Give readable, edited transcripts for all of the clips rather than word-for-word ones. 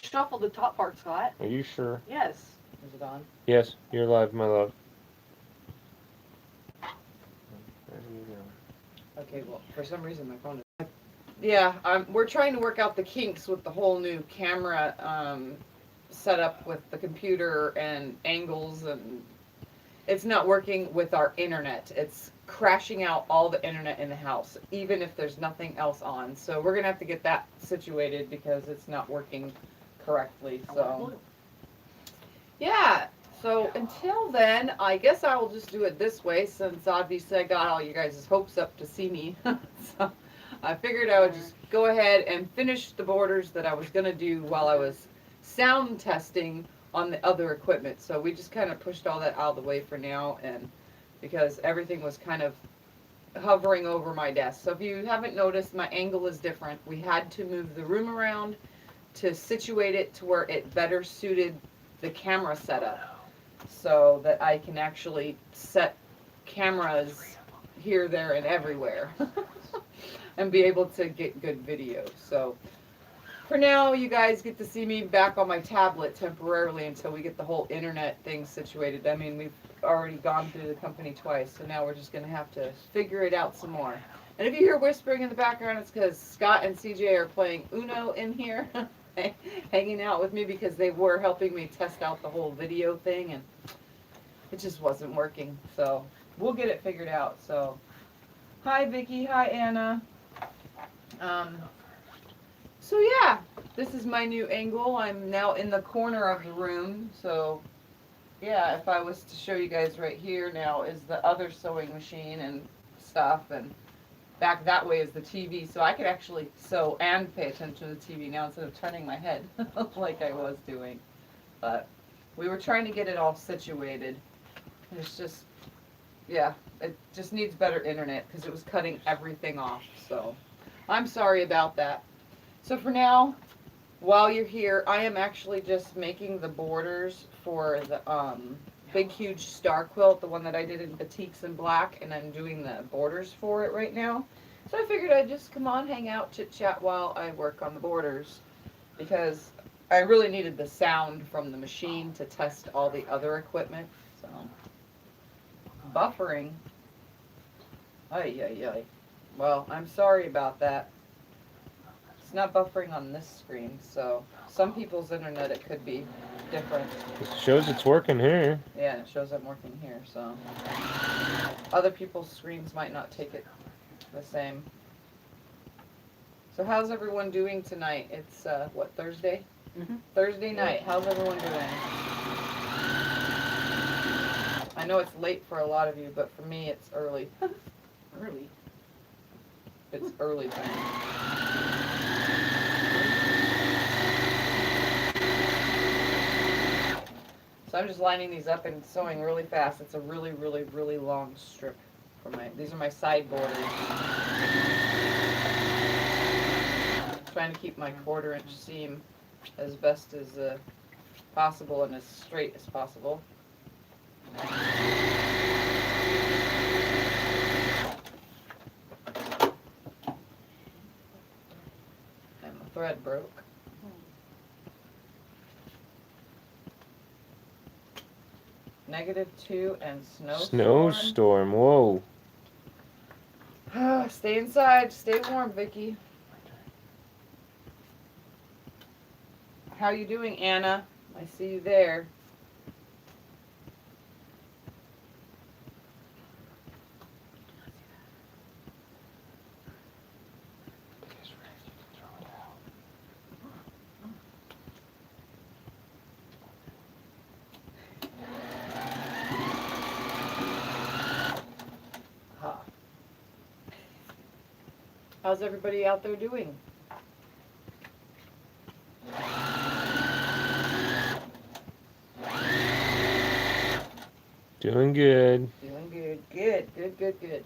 shuffle the top part, Scott. Are you sure? Yes. Is it on? Yes, you're live, my love. Okay, well, for some reason my phone is... Yeah, we're trying to work out the kinks with the whole new camera setup with the computer and angles, and it's not working with our internet. It's crashing out all the internet in the house, even if there's nothing else on. So we're going to have to get that situated because it's not working correctly. So, yeah. So until then, I guess I will just do it this way, since obviously I got all you guys' hopes up to see me. So I figured I would just go ahead and finish the borders that I was going to do while I was sound testing on the other equipment. So we just kind of pushed all that out of the way for now, and because everything was kind of hovering over my desk. So if you haven't noticed, my angle is different. We had to move the room around to situate it to where it better suited the camera setup, so that I can actually set cameras here, there, and everywhere and be able to get good video. So for now, you guys get to see me back on my tablet temporarily until we get the whole internet thing situated. I mean, we've already gone through the company twice, so now we're just going to have to figure it out some more. And if you hear whispering in the background, it's because Scott and CJ are playing Uno in here, hanging out with me, because they were helping me test out the whole video thing, and it just wasn't working. So we'll get it figured out. So hi, Vicky. Hi, Anna. So yeah, this is my new angle. I'm now in the corner of the room. So yeah, if I was to show you guys, right here now is the other sewing machine and stuff, and back that way is the TV. So I could actually sew and pay attention to the TV now instead of turning my head like I was doing. But we were trying to get it all situated. It's just, yeah, it just needs better internet because it was cutting everything off. So I'm sorry about that. So for now, while you're here, I am actually just making the borders for the big huge star quilt, the one that I did in batiks and black, and I'm doing the borders for it right now. So I figured I'd just come on, hang out, chit chat while I work on the borders, because I really needed the sound from the machine to test all the other equipment. So buffering. Ay, ay, ay. Well, I'm sorry about that. It's not buffering on this screen, so some people's internet, it could be different. It shows it's working here. Yeah, it shows I'm working here, so other people's screens might not take it the same. So how's everyone doing tonight? It's what, Thursday? Mm-hmm. Thursday night. How's everyone doing? I know it's late for a lot of you, but for me it's early. Early. It's early time. So I'm just lining these up and sewing really fast. It's a really, really, really long strip for these are my side borders. Trying to keep my 1/4 inch seam as best as possible and as straight as possible. And my thread broke. -2 and snowstorm. Snowstorm, whoa. Stay inside, stay warm, Vicky. How you doing, Anna? I see you there. How's everybody out there doing? Doing good. Doing good. Good, good, good, good.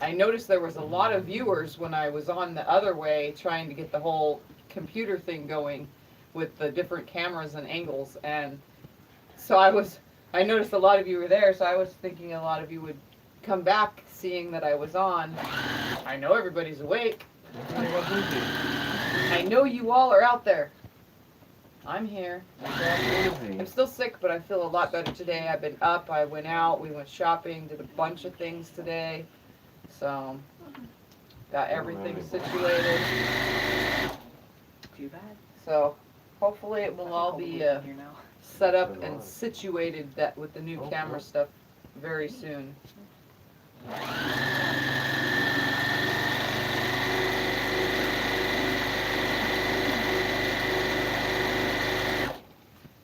I noticed there was a lot of viewers when I was on the other way trying to get the whole computer thing going with the different cameras and angles, and so I noticed a lot of you were there, so I was thinking a lot of you would come back seeing that I was on. I know everybody's awake. I know you all are out there. I'm here. Easy. I'm still sick, but I feel a lot better today. I've been up, I went out, we went shopping, did a bunch of things today. So, got everything situated. Too bad. So, hopefully it will all be Here now. set up and situated that with the new Oh, camera cool. stuff very soon.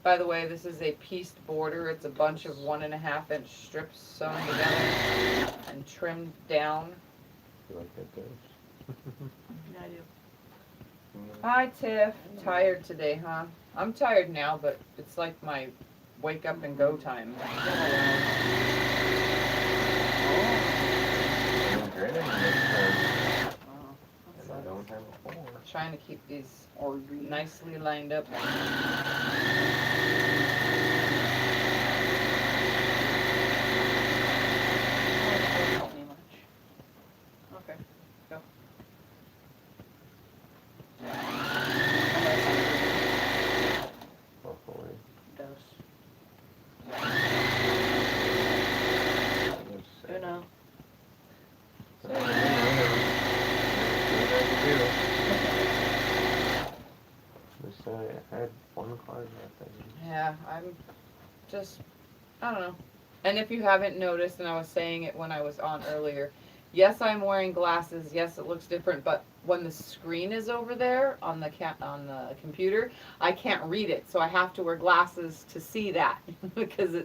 By the way, this is a pieced border. It's a bunch of 1.5-inch strips sewn together and trimmed down. You like that, Dave? Yeah, I do. Hi, Tiff. Tired today, huh? I'm tired now, but it's like my wake up and go time. Doing great in this time. Oh, And I don't have a four. Trying to keep these or green. nicely lined up. Doesn't help me much. Okay, go. Hopefully. It does. Let's see. Uno. I had one card left. Yeah, I'm just, I don't know. And if you haven't noticed, and I was saying it when I was on earlier, yes, I'm wearing glasses. Yes, it looks different, but when the screen is over there on the on the computer, I can't read it, so I have to wear glasses to see that because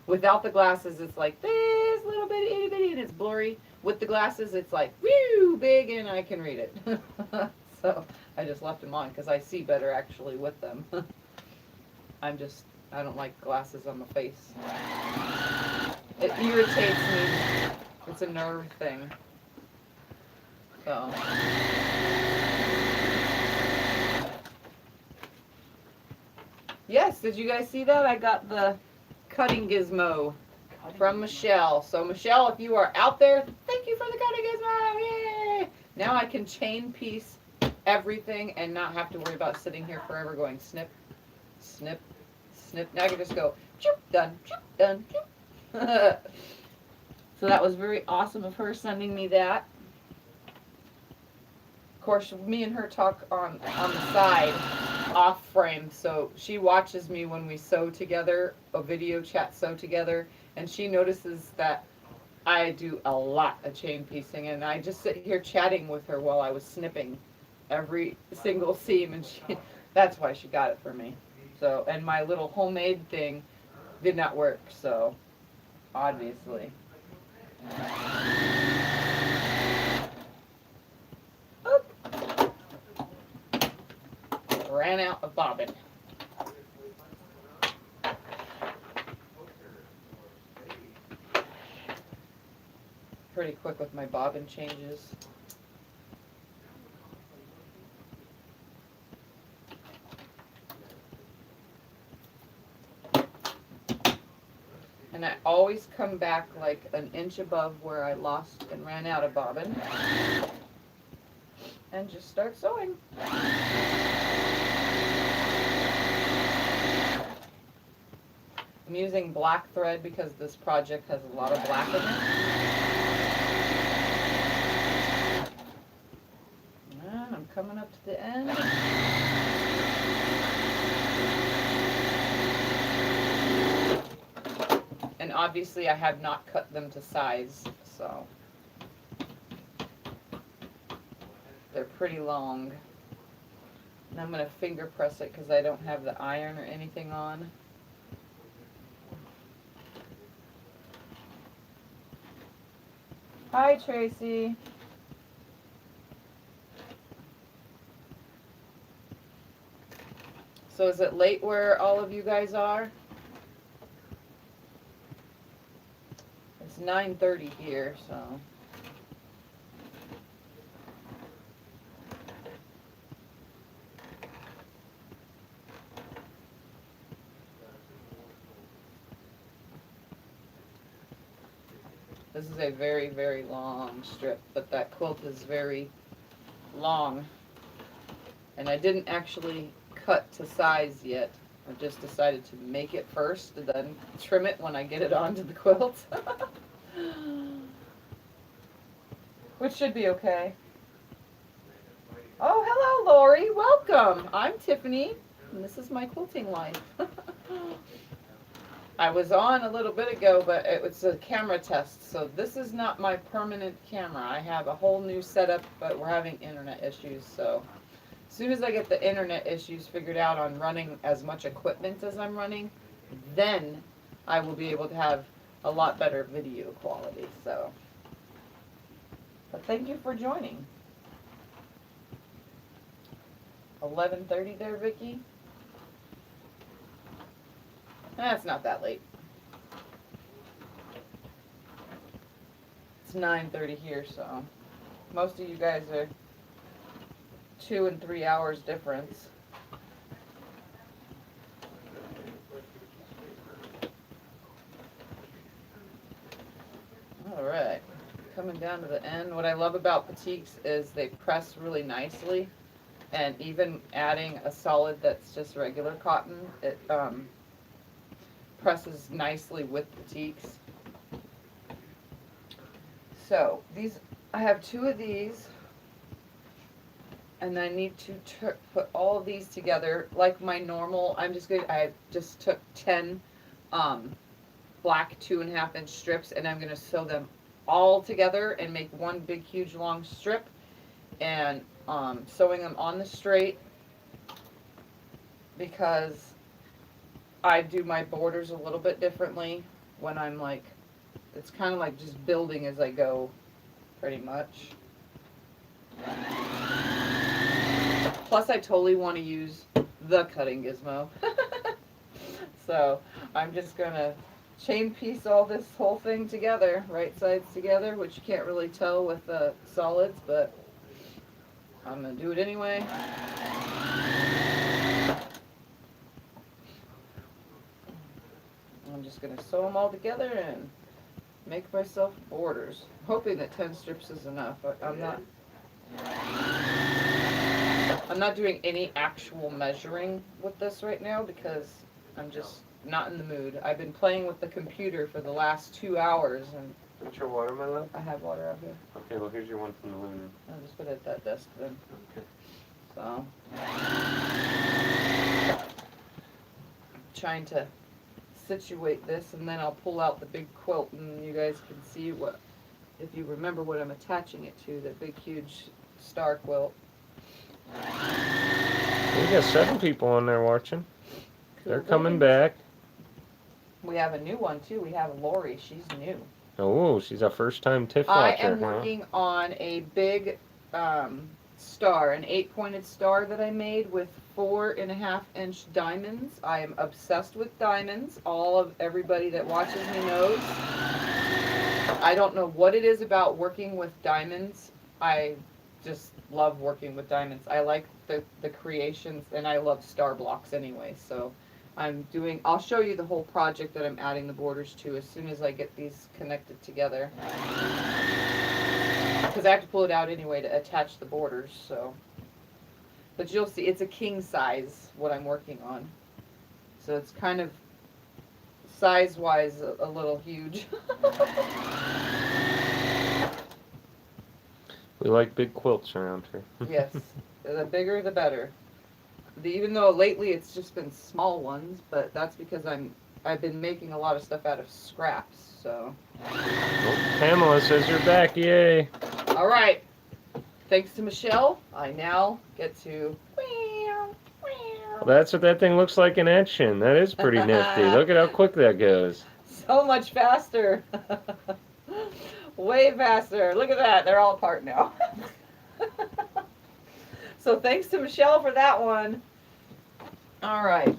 without the glasses, it's like this little bit itty bitty and it's blurry. With the glasses, it's like whew, big and I can read it. So I just left them on because I see better actually with them. I don't like glasses on the face. It irritates me. It's a nerve thing. So. Yes, did you guys see that? I got the cutting gizmo from Michelle. So Michelle, if you are out there, thank you for the cutting gizmo. Yay! Now I can chain piece everything and not have to worry about sitting here forever going snip, snip, snip. Now I can just go choop, done, choop, done, choop. So that was very awesome of her sending me that. Of course, me and her talk on the side, off frame, so she watches me when we sew together, a video chat sew together, and she notices that I do a lot of chain piecing, and I just sit here chatting with her while I was snipping every single seam, and that's why she got it for me. So, and my little homemade thing did not work, so obviously. Oop. Ran out of bobbin. Pretty quick with my bobbin changes. And I always come back like an inch above where I lost and ran out of bobbin. And just start sewing. I'm using black thread because this project has a lot of black in it. And I'm coming up to the end. And obviously I have not cut them to size, so they're pretty long. And I'm going to finger press it because I don't have the iron or anything on. Hi, Tracy. So is it late where all of you guys are? It's 9:30 here, so. This is a very, very long strip, but that quilt is very long And I didn't actually cut to size yet. I just decided to make it first and then trim it when I get it onto the quilt. Which should be okay. Oh, hello, Lori. Welcome. I'm Tiffany, and this is my quilting life. I was on a little bit ago, but it was a camera test, so this is not my permanent camera. I have a whole new setup, but we're having internet issues, so as soon as I get the internet issues figured out on running as much equipment as I'm running, then I will be able to have a lot better video quality, so. But thank you for joining. 11:30 there, Vicky? It's not that late. It's 9:30 here, so most of you guys are 2 and 3 hours difference. All right, coming down to the end. What I love about batiks is they press really nicely, and even adding a solid that's just regular cotton, it presses nicely with batiks. So these, I have 2 of these. And I need to put all of these together like my normal. I just took 10 black 2.5 inch strips, and I'm gonna sew them all together and make one big huge long strip, and sewing them on the straight, because I do my borders a little bit differently when I'm like, it's kind of like just building as I go, pretty much. Plus, I totally want to use the cutting gizmo. So, I'm just going to chain piece all this whole thing together, right sides together, which you can't really tell with the solids, but I'm going to do it anyway. I'm just going to sew them all together and make myself borders, hoping that 10 strips is enough. I'm not doing any actual measuring with this right now because I'm just not in the mood. I've been playing with the computer for the last 2 hours, and What's your water, my love? I have water out here. Okay, well here's your one from the lunar. I'll just put it at that desk then. Okay. So, trying to situate this, and then I'll pull out the big quilt, and you guys can see what, if you remember what I'm attaching it to, the big huge star quilt. We got 7 people on there watching. Cool. They're coming back. We have a new one too. We have Lori. She's new. Oh, she's a first-time TIFF I watcher, am working on a big star, an 8-pointed star that I made with 4.5 inch diamonds. I am obsessed with diamonds. Everybody that watches me knows. I don't know what it is about working with diamonds. I just love working with diamonds. I like the creations, and I love star blocks anyway. So I'll show you the whole project that I'm adding the borders to as soon as I get these connected together. Because I have to pull it out anyway to attach the borders, so. But you'll see, it's a king size, what I'm working on. So it's kind of, size-wise, a little huge. We like big quilts around here. Yes, the bigger the better. Even though lately it's just been small ones, but that's because I've been making a lot of stuff out of scraps, so. Oh, Pamela says you're back, yay! All right, thanks to Michelle, I now get to. Well, that's what that thing looks like in action. That is pretty nifty. Look at how quick that goes. So much faster. Way faster. Look at that. They're all apart now. So thanks to Michelle for that one. All right.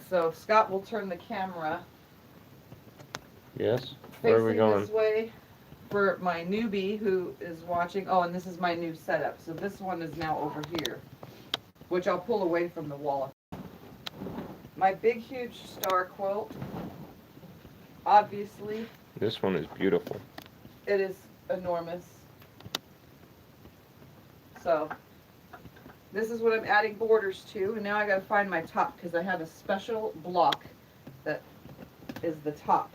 So Scott will turn the camera. Yes? Where are we going? This way for my newbie who is watching. Oh, and this is my new setup. So this one is now over here, which I'll pull away from the wall. My big, huge star quilt. Obviously. This one is beautiful. It is enormous. So, this is what I'm adding borders to, and now I gotta find my top because I have a special block that is the top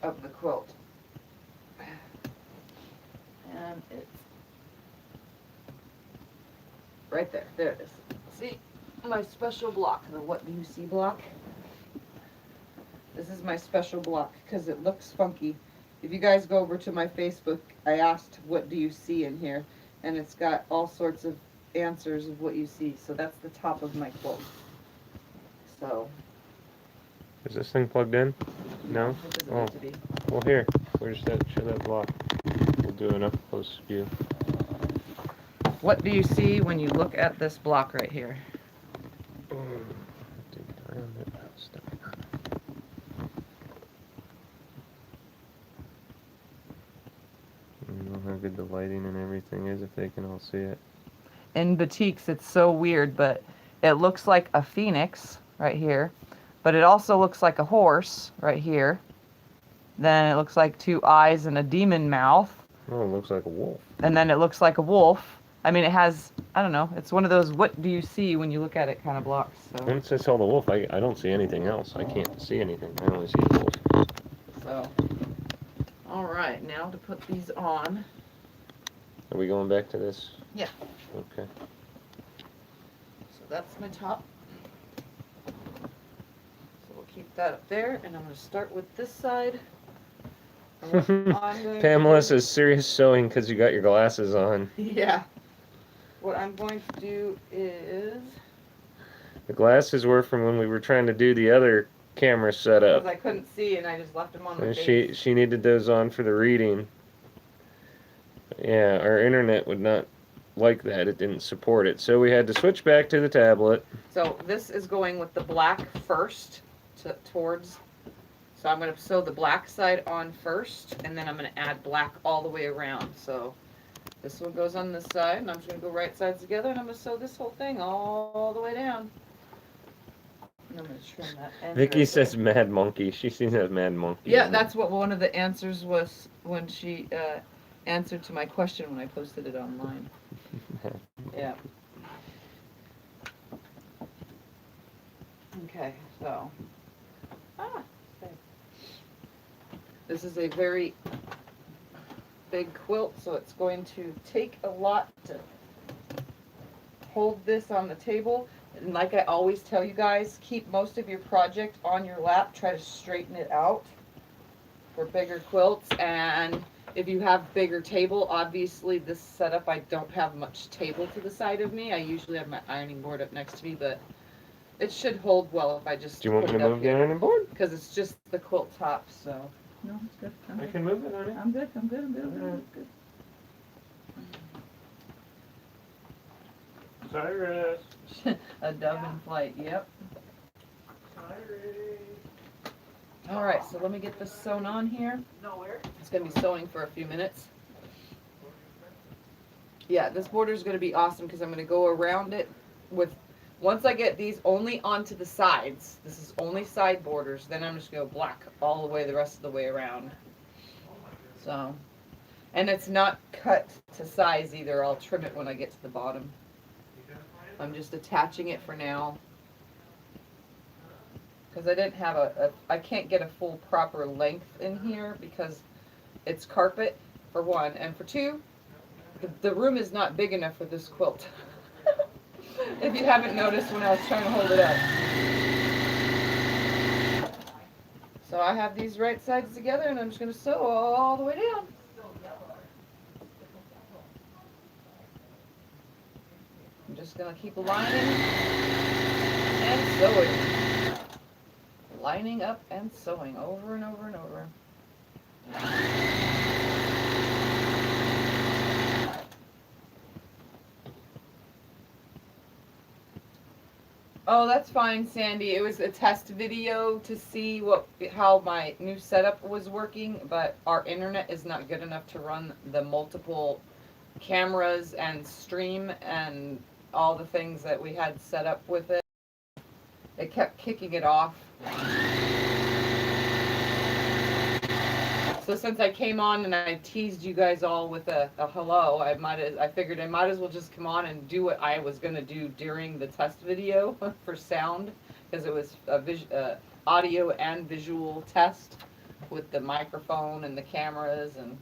of the quilt. And it's right there. There it is. See my special block, the what do you see block? This is my special block because it looks funky. If you guys go over to my Facebook, I asked what do you see in here, and it's got all sorts of answers of what you see. So that's the top of my quilt. So Is this thing plugged in? No? it doesn't Oh. need to be. Well, here. Where's that? Show that block. We'll do an up close view. What do you see when you look at this block right here? I don't know how good the lighting and everything is if they can all see it. In boutiques, it's so weird, but it looks like a phoenix right here, but it also looks like a horse right here. Then it looks like two eyes and a demon mouth. Oh, it looks like a wolf. And then it looks like a wolf. I mean, it has, I don't know, it's one of those what do you see when you look at it kind of blocks. So, Once I saw the wolf, I don't see anything else. I can't see anything. I only see the wolf. so. All right, now to put these on. Are we going back to this? Yeah. Okay. So that's my top. So we'll keep that up there, and I'm going to start with this side. And what I'm going to Pamela do- says serious sewing because you got your glasses on. Yeah. What I'm going to do is, The glasses were from when we were trying to do the other camera setup. because I couldn't see and I just left them on my And face. she needed those on for the reading. Yeah, our internet would not like that. It didn't support it. So we had to switch back to the tablet. So this is going with the black first towards. So I'm going to sew the black side on first, and then I'm going to add black all the way around. So this one goes on this side, and I'm just going to go right sides together, and I'm going to sew this whole thing all the way down. And I'm going to trim that end Vicky right says there. mad monkey. She sees that mad monkey. Yeah, that's what one of the answers was when she answered to my question when I posted it online. Yeah. Okay, so. This is a very big quilt, so it's going to take a lot to hold this on the table. And like I always tell you guys, keep most of your project on your lap. Try to straighten it out for bigger quilts. And if you have bigger table, obviously this setup, I don't have much table to the side of me. I usually have my ironing board up next to me, but it should hold well if I just Do you want put me it to up move the here. ironing board? Because it's just the quilt top, so. No, it's good. I'm I good. can move it, honey. I'm good. I'm good. I'm good. I'm good. I'm good. Cyrus. A dove in flight, yep. Cyrus. Alright, so let me get this sewn on here. Nowhere. It's going to be sewing for a few minutes. Yeah, this border is going to be awesome because I'm going to go around it with, once I get these only onto the sides, this is only side borders, then I'm just going to go black all the way the rest of the way around. So, and it's not cut to size either. I'll trim it when I get to the bottom. I'm just attaching it for now. Because I didn't have I can't get a full proper length in here because it's carpet, for one. And for two, the room is not big enough for this quilt. If you haven't noticed when I was trying to hold it up. So I have these right sides together and I'm just going to sew all the way down. I'm just going to keep lining and sewing. Lining up and sewing over and over and over. Oh, that's fine, Sandy. It was a test video to see how my new setup was working, but our internet is not good enough to run the multiple cameras and stream and all the things that we had set up with it. It kept kicking it off. So since I came on and I teased you guys all with a hello, I figured I might as well just come on and do what I was gonna do during the test video for sound, because it was a audio and visual test with the microphone and the cameras, and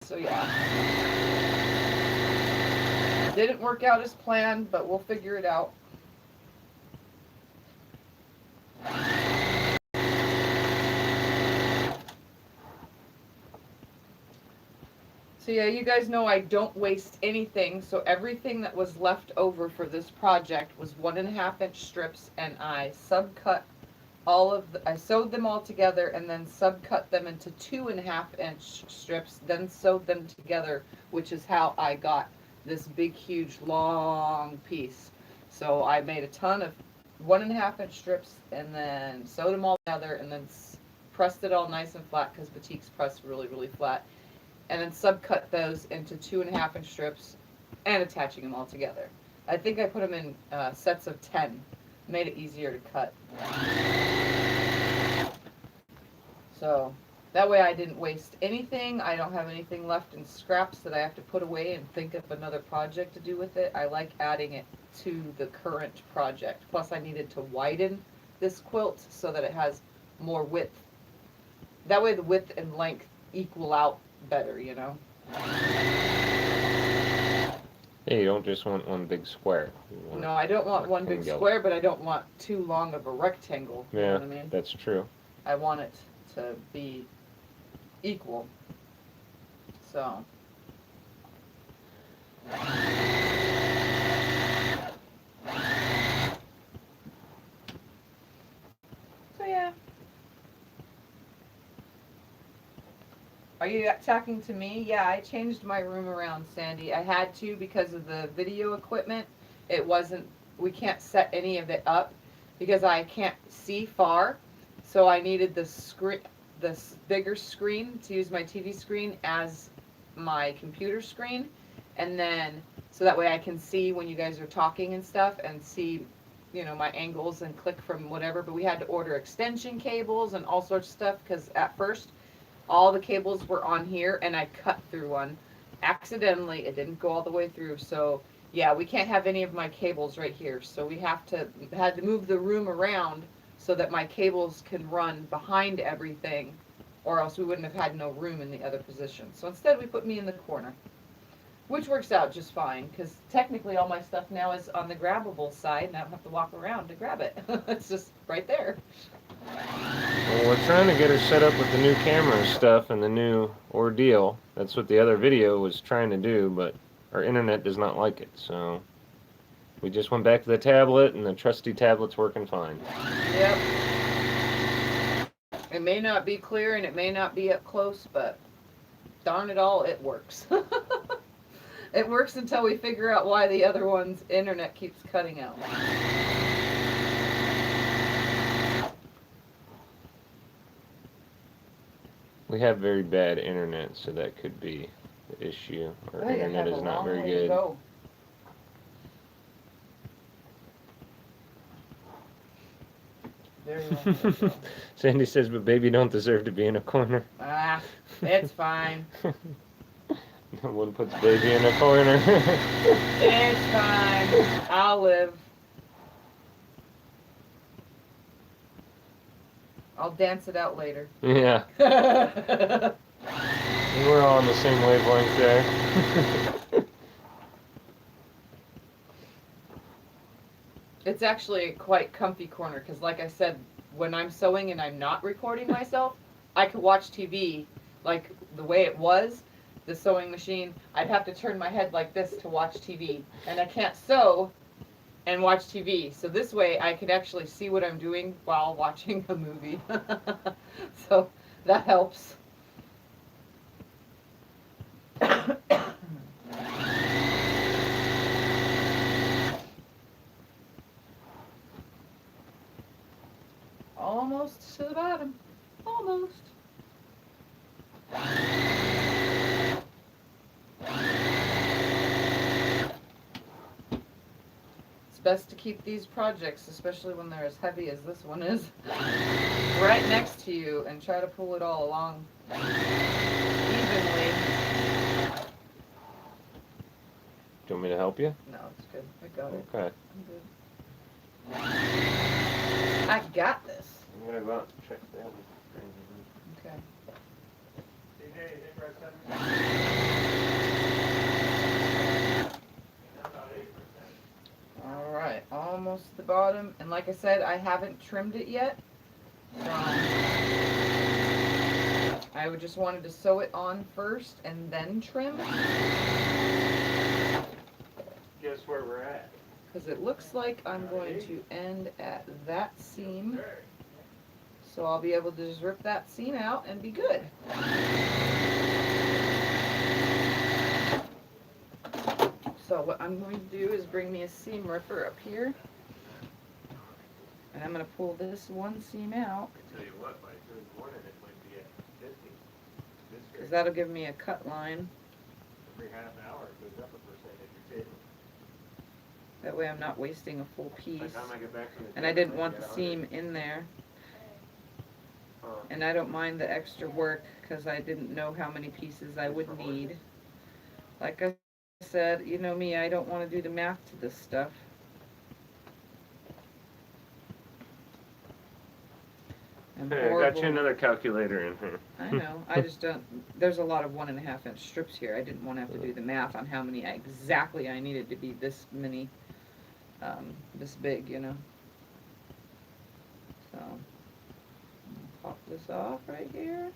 so yeah. Didn't work out as planned, but we'll figure it out. So yeah, you guys know I don't waste anything, so everything that was left over for this project was 1.5 inch strips, and I subcut I sewed them all together and then subcut them into 2.5 inch strips, then sewed them together, which is how I got this big, huge, long piece. So I made a ton of 1.5 inch strips and then sewed them all together and then pressed it all nice and flat, because batiks press really, really flat. And then subcut those into 2.5 inch strips and attaching them all together. I think I put them in sets of 10, made it easier to cut. So that way I didn't waste anything. I don't have anything left in scraps that I have to put away and think of another project to do with it. I like adding it to the current project. Plus I needed to widen this quilt so that it has more width. That way the width and length equal out better, you know. Yeah, you don't just want one big square. No, I don't want one big square, but I don't want too long of a rectangle. You know what I mean? That's true. I want it to be equal. So. So yeah. Are you talking to me? Yeah, I changed my room around, Sandy. I had to because of the video equipment. It wasn't, we can't set any of it up because I can't see far. So I needed this bigger screen to use my TV screen as my computer screen. And then, so that way I can see when you guys are talking and stuff and see, you know, my angles and click from whatever. But we had to order extension cables and all sorts of stuff because at first, all the cables were on here and I cut through one accidentally. It didn't go all the way through. So yeah, we can't have any of my cables right here. So we had to move the room around so that my cables can run behind everything, or else we wouldn't have had no room in the other position. So instead we put me in the corner, which works out just fine because technically all my stuff now is on the grabbable side and I don't have to walk around to grab it. It's just right there. Well, we're trying to get her set up with the new camera and stuff and the new ordeal. That's what the other video was trying to do, but our internet does not like it, so we just went back to the tablet, and the trusty tablet's working fine. Yep. It may not be clear and it may not be up close, but darn it all, it works. It works until we figure out why the other one's internet keeps cutting out. We have very bad internet, so that could be the issue. Our internet is not very good. Very well. Sandy says, but baby don't deserve to be in a corner. Ah, it's fine. No one puts baby in a corner. It's fine. I'll live. I'll dance it out later. Yeah. We're all on the same wavelength there. It's actually a quite comfy corner because, like I said, when I'm sewing and I'm not recording myself, I could watch TV like the way it was, the sewing machine. I'd have to turn my head like this to watch TV, and I can't sew and watch TV. So this way I could actually see what I'm doing while watching a movie. So that helps. Almost to the bottom. Almost. It's best to keep these projects, especially when they're as heavy as this one is, right next to you and try to pull it all along evenly. Do you want me to help you? No, it's good. I got it. Okay. I'm good. I got this. I'm gonna go out and check the other. Okay. All right, almost the bottom. And like I said, I haven't trimmed it yet. I would just wanted to sew it on first and then trim. Guess where we're at? Because it looks like I'm going to end at that seam. So I'll be able to just rip that seam out and be good. So what I'm going to do is bring me a seam ripper up here. And I'm going to pull this one seam out. I tell you what, by 2 in the morning it might be at 50. Because that'll give me a cut line. Every half hour it goes up a percent at your table. That way I'm not wasting a full piece. By the time I get back from the And I table, didn't want the get 100. seam in there. Huh. And I don't mind the extra work because I didn't know how many pieces I would need. Like I said, you know me, I don't want to do the math to this stuff. I'm Hey, I got horrible. you another calculator in here. I know. I just don't. There's a lot of 1.5 inch strips here. I didn't want to have to do the math on how many exactly I needed to be this many, this big, you know. So, pop this off right here.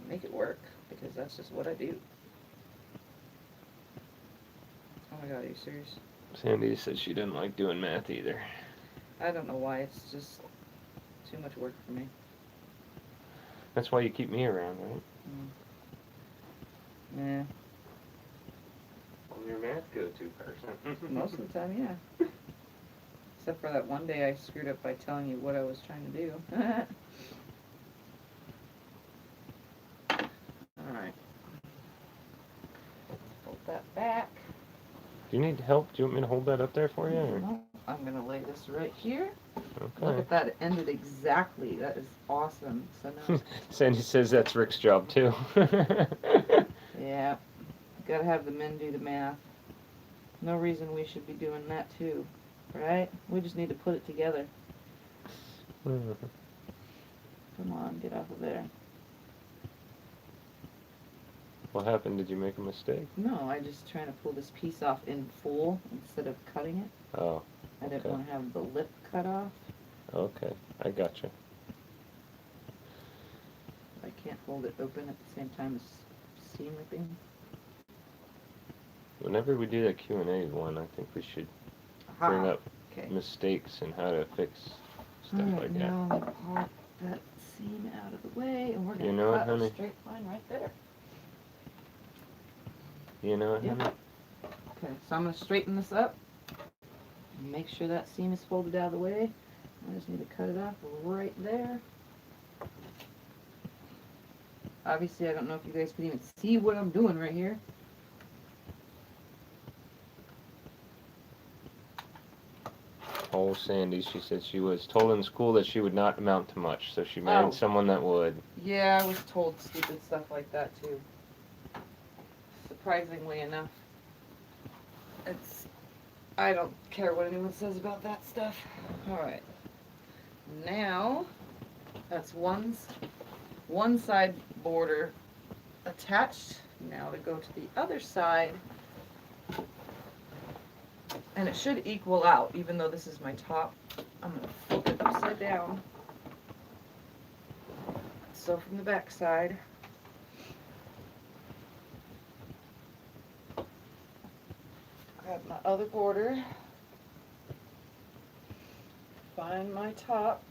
Make it work because that's just what I do. Oh my god, are you serious? Sandy said she didn't like doing math either. I don't know why. It's just too much work for me. That's why you keep me around, right? Yeah. I'm your math go-to person. Most of the time, yeah. Except for that one day I screwed up by telling you what I was trying to do. Alright. Hold that back. Do you need help? Do you want me to hold that up there for you? Or? No, I'm going to lay this right here. Look Okay. at that. It ended exactly. That is awesome. So now, Sandy says that's Rick's job too. yeah. Gotta have the men do the math. No reason we should be doing that too. Right? We just need to put it together. Come on, get off of there. What happened? Did you make a mistake? No, I just trying to pull this piece off in full instead of cutting it. Oh. I didn't Okay. want to have the lip cut off. Okay, I gotcha. I can't hold it open at the same time as seam ripping. Whenever we do that Q&A one, I think we should bring up Okay. mistakes and how to fix stuff Alright, like that. now I'm going to pop that seam out of the way and we're going You to know it, cut honey? a straight line right there. You know what, Yep. honey? Okay, so I'm going to straighten this up. Make sure that seam is folded out of the way. I just need to cut it off right there. Obviously, I don't know if you guys can even see what I'm doing right here. Oh, Sandy, she said she was told in school that she would not amount to much, so she married Oh. someone that would. Yeah, I was told stupid stuff like that too. Surprisingly enough. I don't care what anyone says about that stuff. Alright. Now, that's one side border attached. Now to go to the other side. And it should equal out, even though this is my top. I'm going to flip it upside down. So from the back side. Grab my other border. Find my top.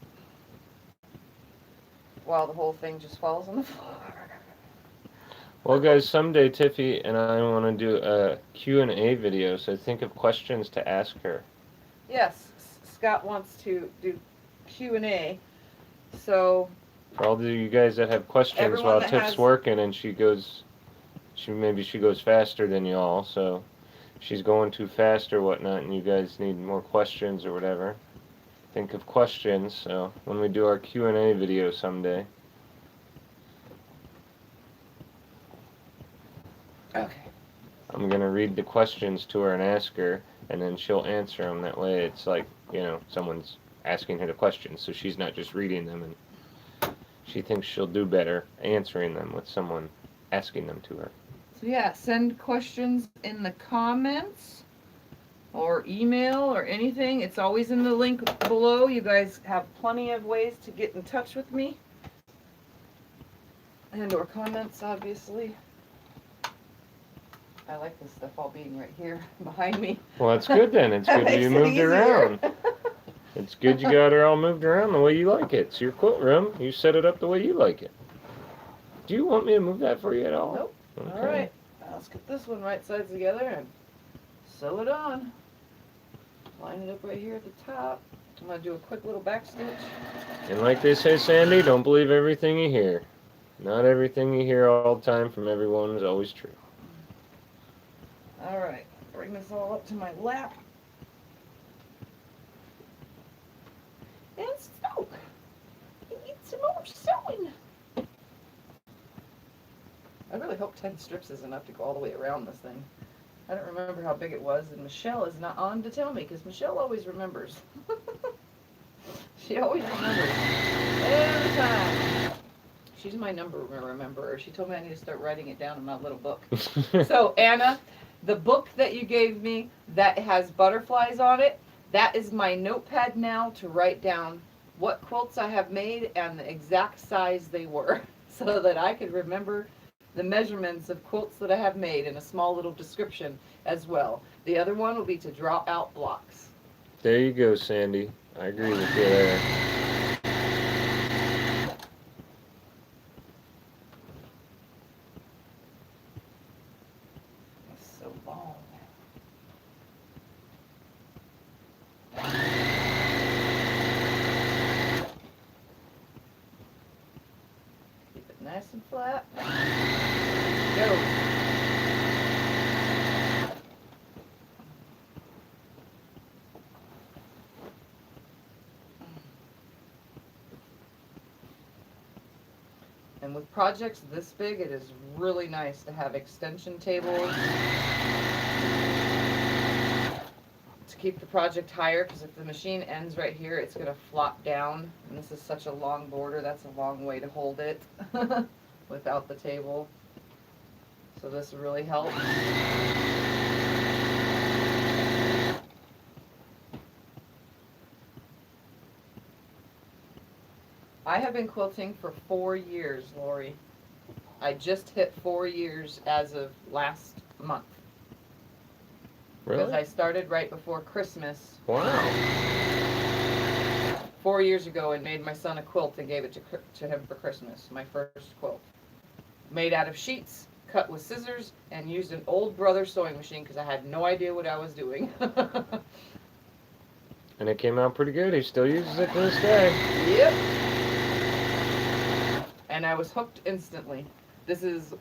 While the whole thing just falls on the floor. Well, guys, someday Tiffy and I want to do a Q&A video, so think of questions to ask her. Yes, Scott wants to do Q&A. So For all of you guys that have questions Everyone while that Tiff's has- working and maybe she goes faster than you all, so she's going too fast or whatnot and you guys need more questions or whatever. think of questions. So when we do our Q&A video someday. Okay. I'm going to read the questions to her and ask her, and then she'll answer them. That way it's like, someone's asking her the questions, so she's not just reading them, and she thinks she'll do better answering them with someone asking them to her. So yeah, send questions in the comments or email or anything. It's always in the link below. You guys have plenty of ways to get in touch with me. And or comments, obviously. I like this stuff all being right here behind me. Well, that's good then. It's good you moved around. It's good you got her all moved around the way you like it. It's your quilt room. You set it up the way you like it. Do you want me to move that for you at all? Nope. Okay. All right. Now let's get this one right sides together and sew it on. Line it up right here at the top. I'm going to do a quick little back stitch. And like they say, Sandy, don't believe everything you hear. Not everything you hear all the time from everyone is always true. All right. Bring this all up to my lap. And soak. You need some more sewing. I really hope 10 strips is enough to go all the way around this thing. I don't remember how big it was, and Michelle is not on to tell me, because Michelle always remembers. She always remembers. Every time. She's my number rememberer. She told me I need to start writing it down in my little book. So, Anna, the book that you gave me that has butterflies on it, that is my notepad now to write down what quilts I have made and the exact size they were, so that I could remember the measurements of quilts that I have made in a small little description as well. The other one will be to draw out blocks. There you go, Sandy. I agree with you there. It's so long. Keep it nice and flat. Go. And with projects this big, it is really nice to have extension tables to keep the project higher, because if the machine ends right here, it's going to flop down. And this is such a long border, that's a long way to hold it without the table. So this really helps. I have been quilting for 4 years, Lori. I just hit 4 years as of last month. Because Really? I started right before Christmas. Wow. 4 years ago, and made my son a quilt and gave it to him for Christmas. My first quilt. Made out of sheets, cut with scissors, and used an old brother sewing machine because I had no idea what I was doing. And it came out pretty good. He still uses it to this day. Yep. And I was hooked instantly. This is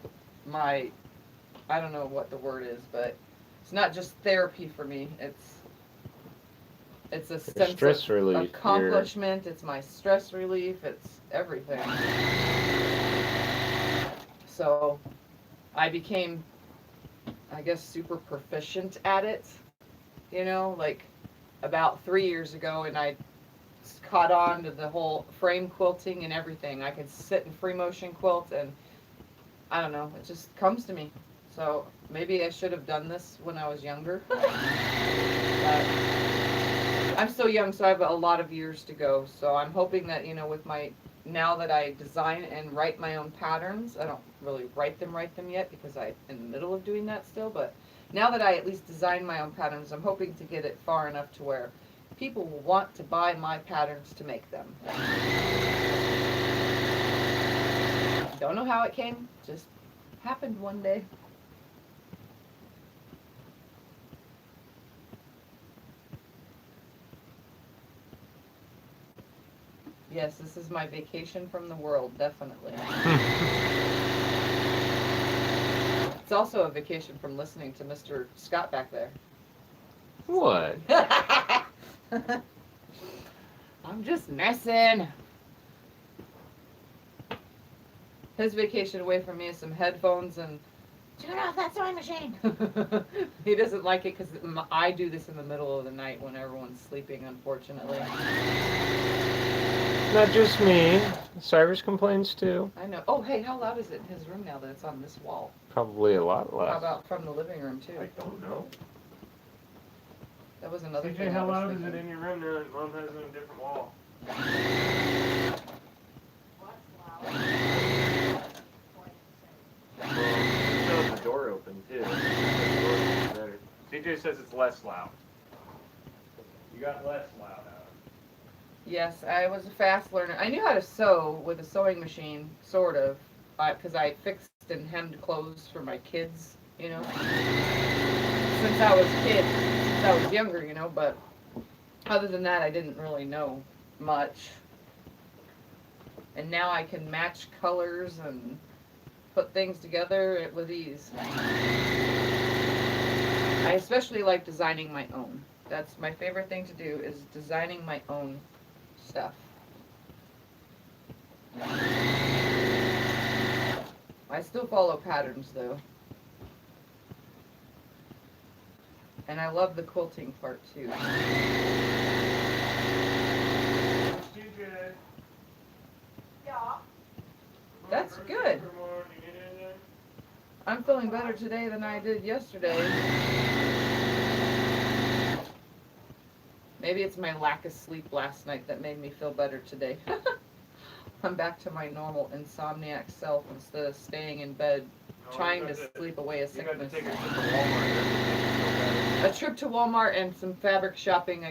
my, I don't know what the word is, but it's not just therapy for me. It's a sense stress of relief. accomplishment. It's my stress relief. It's everything. So I became, I guess, super proficient at it, like about 3 years ago, and I caught on to the whole frame quilting and everything. I could sit in free motion quilt, and I don't know, it just comes to me. So maybe I should have done this when I was younger. But I'm still young, so I have a lot of years to go. So I'm hoping that, with now that I design and write my own patterns, I don't really write them yet because I'm in the middle of doing that still, but now that I at least design my own patterns, I'm hoping to get it far enough to where people will want to buy my patterns to make them. Don't know how it came, just happened one day. Yes, this is my vacation from the world, definitely. It's also a vacation from listening to Mr. Scott back there. What? I'm just messing. His vacation away from me is some headphones and turn off that sewing machine. He doesn't like it because I do this in the middle of the night when everyone's sleeping, unfortunately. Not just me. Cyrus complains too. I know. Oh, hey, how loud is it in his room now that it's on this wall? Probably a lot less. How about from the living room, too? I don't know. That was another CJ, thing. how loud is it in your room now that Mom has it on a different wall? Well, still has the door open too. Better. CJ says it's less loud. You got less loud out. Yes, I was a fast learner. I knew how to sew with a sewing machine, sort of, because I fixed and hemmed clothes for my kids, you know, since I was younger, you know, but other than that, I didn't really know much. And now I can match colors and put things together with ease. I especially like designing my own. That's my favorite thing to do, is designing my own stuff. I still follow patterns though. And I love the quilting part too. That's good. I'm feeling better today than I did yesterday. Maybe it's my lack of sleep last night that made me feel better today. I'm back to my normal insomniac self instead of staying in bed trying to sleep away a sickness. You got to take a trip to Walmart. A trip to Walmart and some fabric shopping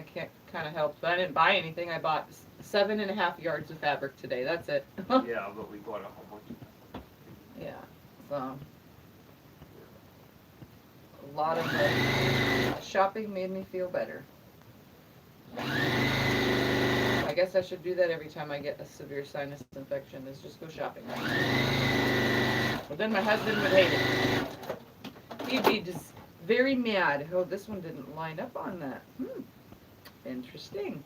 kind of helped. But I didn't buy anything. I bought 7.5 yards of fabric today. That's it. Yeah, but we bought a whole bunch. Yeah, so a lot of shopping made me feel better. I guess I should do that every time I get a severe sinus infection, is just go shopping. But then my husband would hate it. He'd be just very mad. Oh, this one didn't line up on that. Interesting.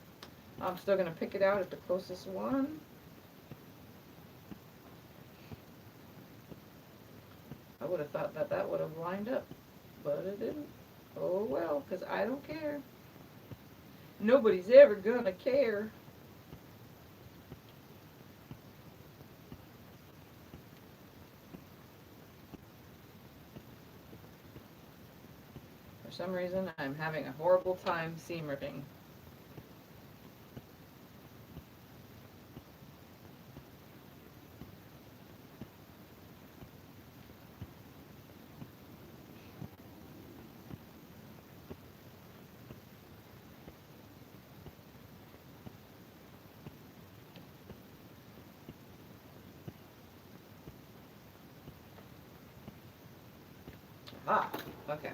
I'm still going to pick it out at the closest one. I would have thought that that would have lined up, but it didn't. Oh well, because I don't care. Nobody's ever gonna care. For some reason, I'm having a horrible time seam ripping. Ah, okay.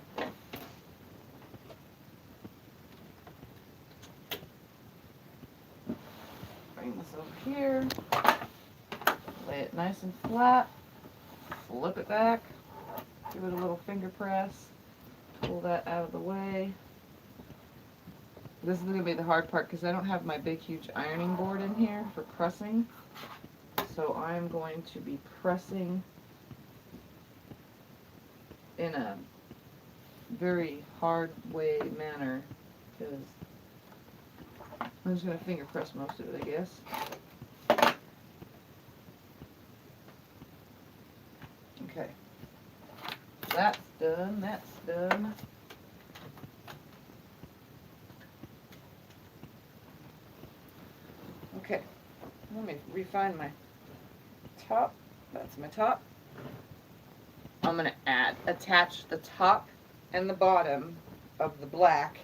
Bring this over here. Lay it nice and flat. Flip it back. Give it a little finger press. Pull that out of the way. This is going to be the hard part because I don't have my big huge ironing board in here for pressing. So I'm going to be pressing in a very hard way manner because I'm just going to finger press most of it, I guess. Okay. That's done. That's done. Okay. Let me refine my top. That's my top. I'm going to attach the top and the bottom of the black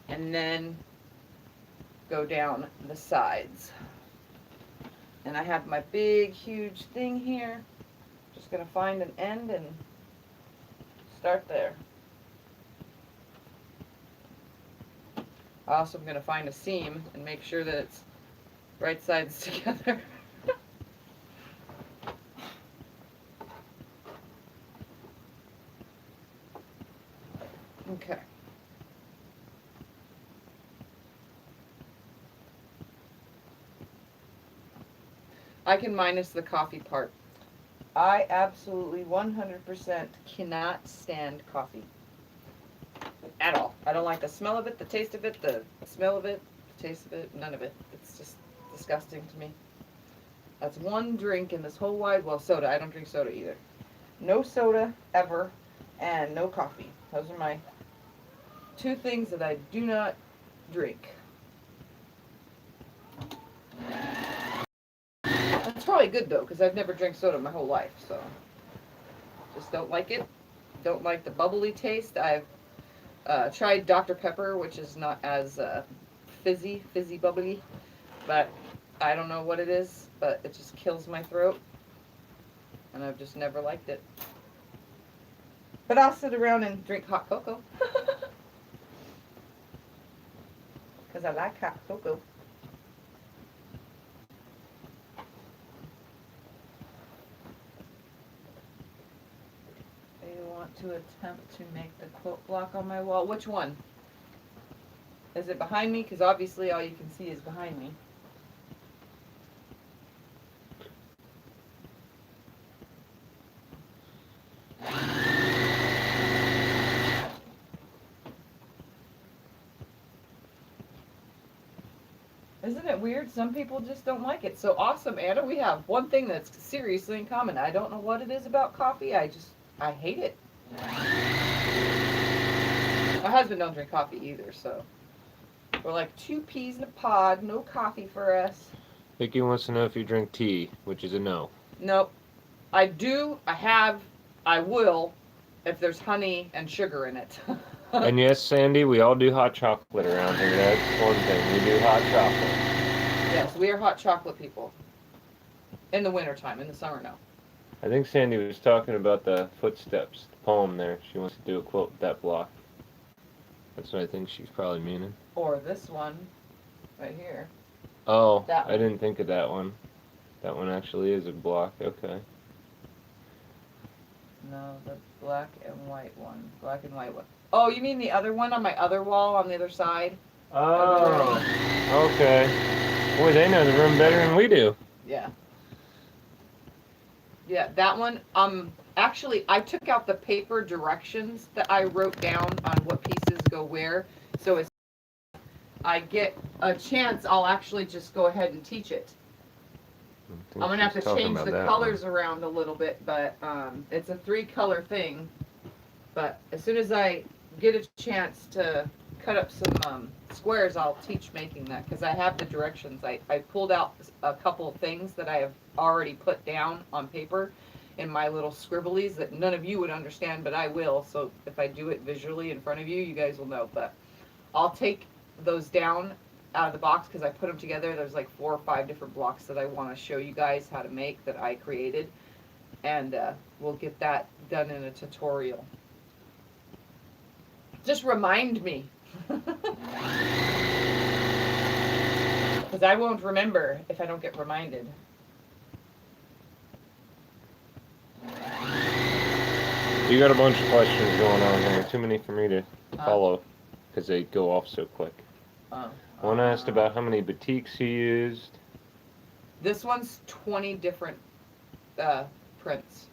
and then go down the sides. And I have my big huge thing here. Just going to find an end and start there. I also am going to find a seam and make sure that it's right sides together. Okay. I can minus the coffee part. I absolutely 100% cannot stand coffee. At all. I don't like the smell of it, the taste of it, the smell of it, the taste of it, none of it. It's just disgusting to me. That's one drink in this whole wide, well, soda. I don't drink soda either. No soda, ever, and no coffee. Those are my two things that I do not drink. That's probably good, though, because I've never drank soda my whole life, so. Just don't like it. Don't like the bubbly taste. I've tried Dr. Pepper, which is not as fizzy bubbly, but I don't know what it is, but it just kills my throat, and I've just never liked it. But I'll sit around and drink hot cocoa, because I like hot cocoa. To attempt to make the quilt block on my wall. Which one? Is it behind me? Because obviously all you can see is behind me. Isn't it weird? Some people just don't like it. So awesome, Anna. We have one thing that's seriously in common. I don't know what it is about coffee. I hate it. My husband don't drink coffee either, so we're like 2 peas in a pod, no coffee for us. Vicky wants to know if you drink tea, which is a no. Nope. I do, I have, I will, if there's honey and sugar in it. And yes, Sandy, we all do hot chocolate around here. That's one thing. We do hot chocolate. Yes, we are hot chocolate people. In the wintertime, in the summer, no. I think Sandy was talking about the footsteps, the poem there. She wants to do a quilt with that block. That's what I think she's probably meaning. Or this one, right here. Oh, That I didn't think of that one. That one actually is a block, okay. No, the black and white one. Black and white one. Oh, you mean the other one on my other wall on the other side? Oh, okay. Boy, they know the room better than we do. Yeah. Yeah, that one, actually, I took out the paper directions that I wrote down on what pieces go where. So as I get a chance, I'll actually just go ahead and teach it. I'm going to have to change the colors around a little bit, but it's a 3-color thing. But as soon as I get a chance to cut up some squares, I'll teach making that, because I have the directions. I pulled out a couple of things that I have already put down on paper in my little scribblies that none of you would understand, but I will. So if I do it visually in front of you, you guys will know. But I'll take those down out of the box because I put them together. There's like 4 or 5 different blocks that I want to show you guys how to make that I created, and we'll get that done in a tutorial. Just remind me. Because I won't remember if I don't get reminded. You got a bunch of questions going on here. Too many for me to follow because they go off so quick. One asked about how many batiks he used. This one's 20 different prints.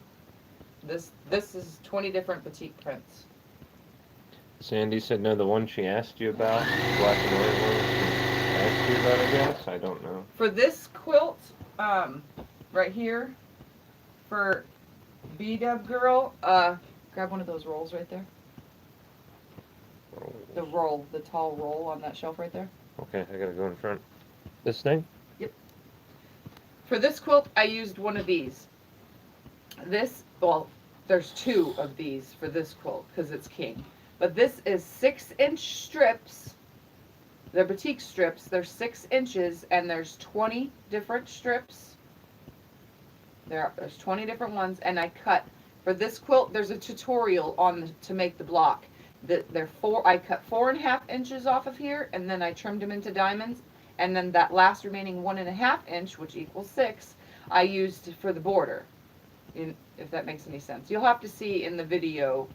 This is 20 different batik prints. Sandy said no, the one she asked you about, the black and white one she asked you about, I guess? I don't know. For this quilt, right here, for B-Dub Girl, grab one of those rolls right there. Rolls. The roll, the tall roll on that shelf right there. Okay, I gotta go in front. This thing? Yep. For this quilt, I used one of these. This, well, there's 2 of these for this quilt because it's king. But this is 6-inch strips. They're batik strips. They're 6 inches, and there's 20 different strips. There's 20 different ones, and I cut for this quilt. There's a tutorial on to make the block. I cut 4.5 inches off of here, and then I trimmed them into diamonds, and then that last remaining 1.5 inch, which equals 6, I used for the border. If that makes any sense, you'll have to see in the video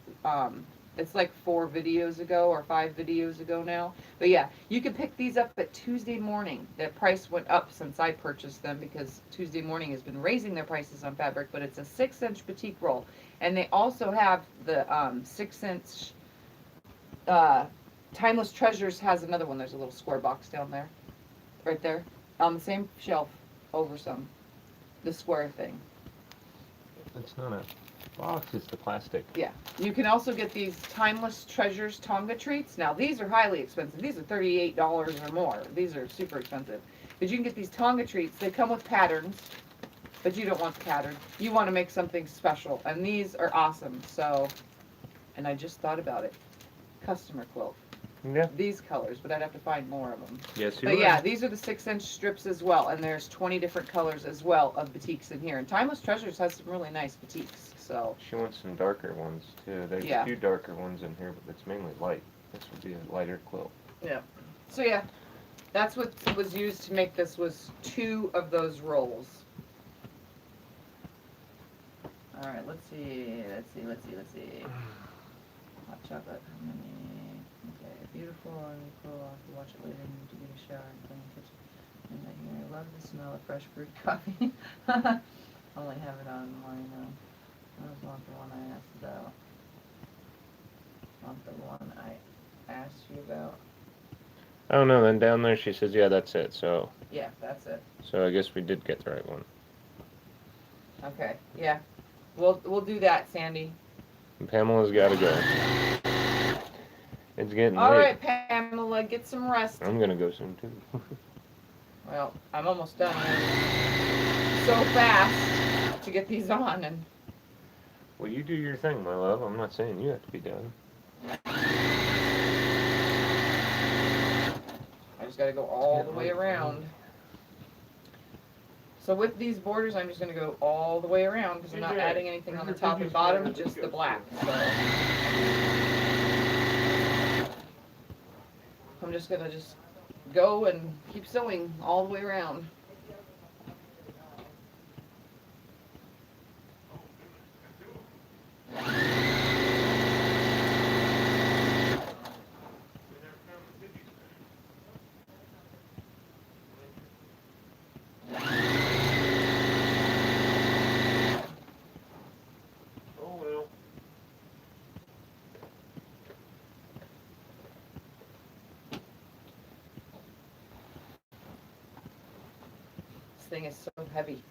It's like 4 videos ago or 5 videos ago now. But yeah, you can pick these up at Tuesday morning. The price went up since I purchased them because Tuesday morning has been raising their prices on fabric, but it's a 6-inch batik roll. And they also have the 6-inch Timeless Treasures has another one. There's a little square box down there. Right there. On the same shelf over some. The square thing. It's not a box, it's the plastic. Yeah. You can also get these Timeless Treasures Tonga treats. Now, these are highly expensive. These are $38 or more. These are super expensive. But you can get these Tonga treats. They come with patterns, but you don't want the pattern. You want to make something special. And these are awesome. So, and I just thought about it. Customer quilt. Yeah. These colors, but I'd have to find more of them. Yes, you But would. yeah, these are the 6-inch strips as well, and there's 20 different colors as well of batiks in here. And Timeless Treasures has some really nice batiks, so. She wants some darker ones too. There's Yeah. a few darker ones in here, but it's mainly light. This would be a lighter quilt. Yeah. So yeah, that's what was used to make this, was 2 of those rolls. All right, let's see. Hot chocolate, how many? Okay, beautiful, and cool. I'll have to watch it later. I need to get a shower and clean the kitchen. And I hear, I love the smell of fresh brewed coffee. Only have it on morning though. That was not the one I asked about. Not the one I asked you about. Oh no, then down there she says, yeah, that's it. So Yeah, that's it. I guess we did get the right one. Okay, yeah. We'll do that, Sandy. And Pamela's got to go. It's getting All late. right, Pamela, get some rest. I'm gonna go soon too. Well, I'm almost done. So fast to get these on, and Well, you do your thing, my love. I'm not saying you have to be done. I just got to go all the way around. So with these borders, I'm just going to go all the way around because I'm not adding anything on the top and bottom, just the black. So I'm just going to just go and keep sewing all the way around. This thing is so heavy.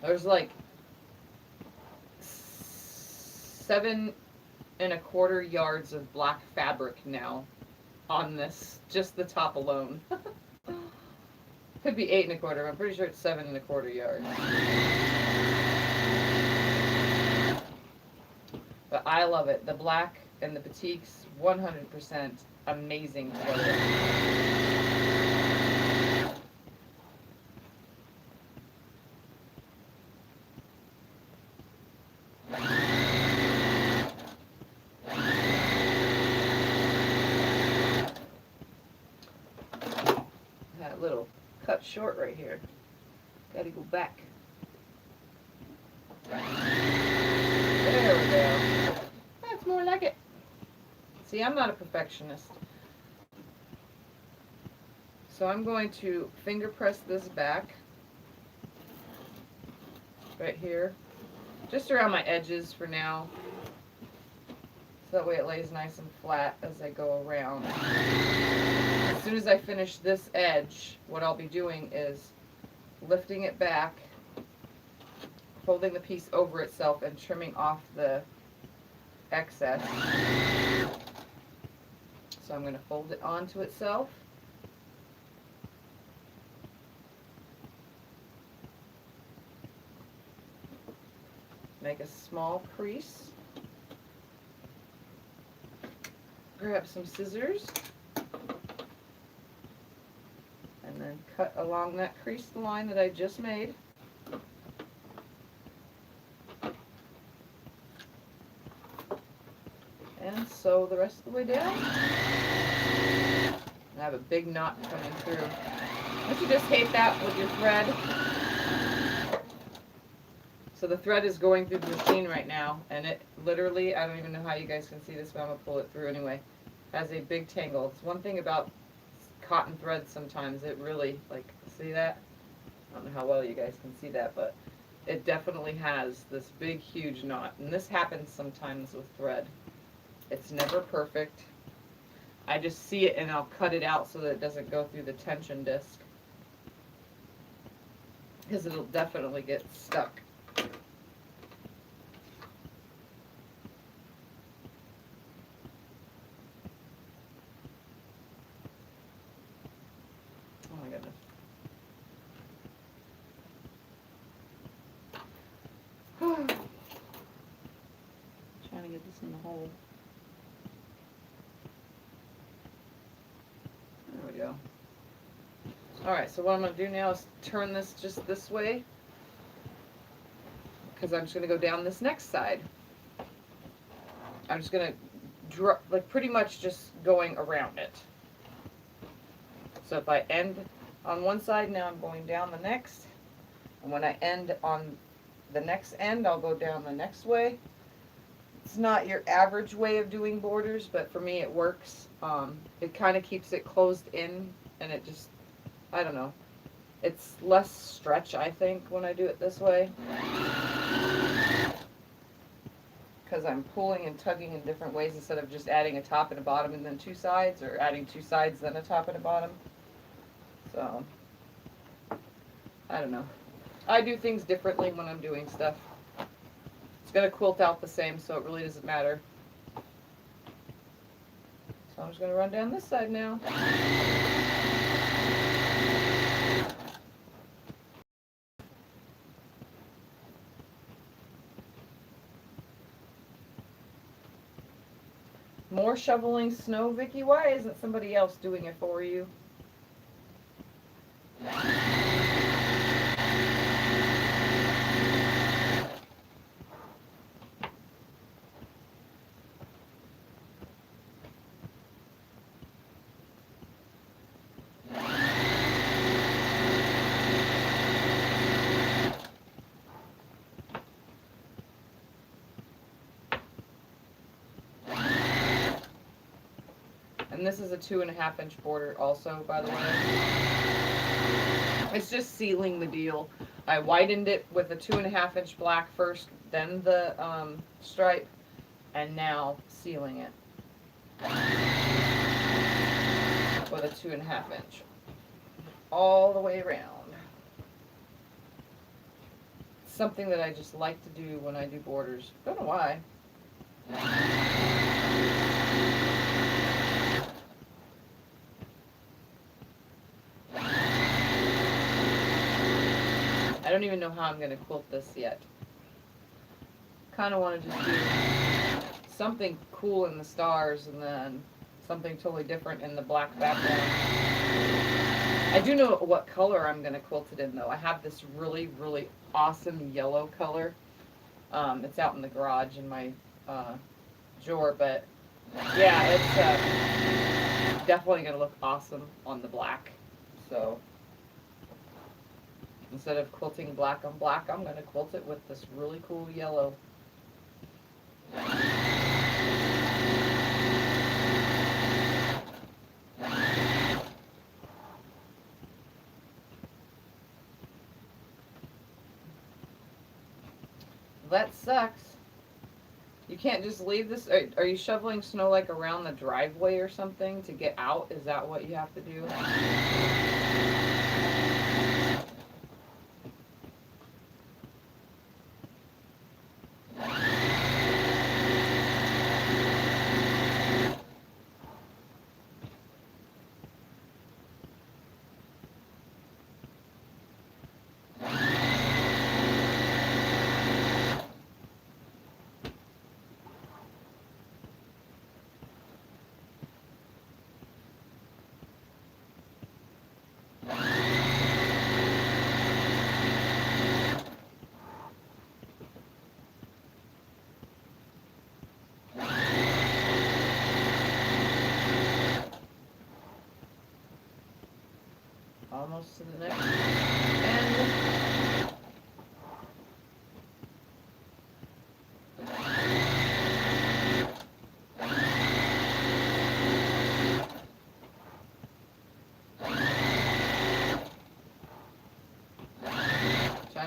There's like 7 1/4 yards of black fabric now on this, just the top alone. Could be 8 1/4, but I'm pretty sure it's 7 1/4 yards. But I love it. The black and the batiks, 100% amazing together. That little cut short right here. Gotta go back. There we go. That's more like it. See, I'm not a perfectionist. So I'm going to finger press this back right here, just around my edges for now. So that way it lays nice and flat as I go around. As soon as I finish this edge, what I'll be doing is lifting it back, folding the piece over itself and trimming off the excess. So I'm going to fold it onto itself. Make a small crease. Grab some scissors. And then cut along that crease line that I just made. And sew the rest of the way down. I have a big knot coming through. Don't you just hate that with your thread? So the thread is going through the machine right now, and it literally, I don't even know how you guys can see this, but I'm going to pull it through anyway, has a big tangle. It's one thing about cotton thread sometimes, it really, like, see that? I don't know how well you guys can see that, but it definitely has this big, huge knot. And this happens sometimes with thread. It's never perfect. I just see it and I'll cut it out so that it doesn't go through the tension disc, because it'll definitely get stuck. Oh my goodness. Trying to get this in the hole. There we go. Alright, so what I'm going to do now is turn this just this way, because I'm just going to go down this next side. I'm just going to drop, like, pretty much just going around it. So if I end on one side, now I'm going down the next. And when I end on the next end, I'll go down the next way. It's not your average way of doing borders, but for me it works. It kind of keeps it closed in, and it just, I don't know. It's less stretch, I think, when I do it this way. Because I'm pulling and tugging in different ways instead of just adding a top and a bottom and then two sides, or adding two sides then a top and a bottom. So, I don't know. I do things differently when I'm doing stuff. It's going to quilt out the same, so it really doesn't matter. So I'm just going to run down this side now. More shoveling snow, Vicky? Why isn't somebody else doing it for you? And this is a 2.5 inch border also, by the way. It's just sealing the deal. I widened it with a 2.5 inch black first, then the stripe, and now sealing it with a 2.5 inch all the way around. It's something that I just like to do when I do borders. Don't know why. I don't even know how I'm going to quilt this yet. Kind of want to just do something cool in the stars and then something totally different in the black background. I do know what color I'm going to quilt it in, though. I have this really, really awesome yellow color. It's out in the garage in my drawer, but yeah, it's definitely going to look awesome on the black. So instead of quilting black on black, I'm going to quilt it with this really cool yellow. That sucks. You can't just leave this. Are you shoveling snow like around the driveway or something to get out? Is that what you have to do? Almost to the next end.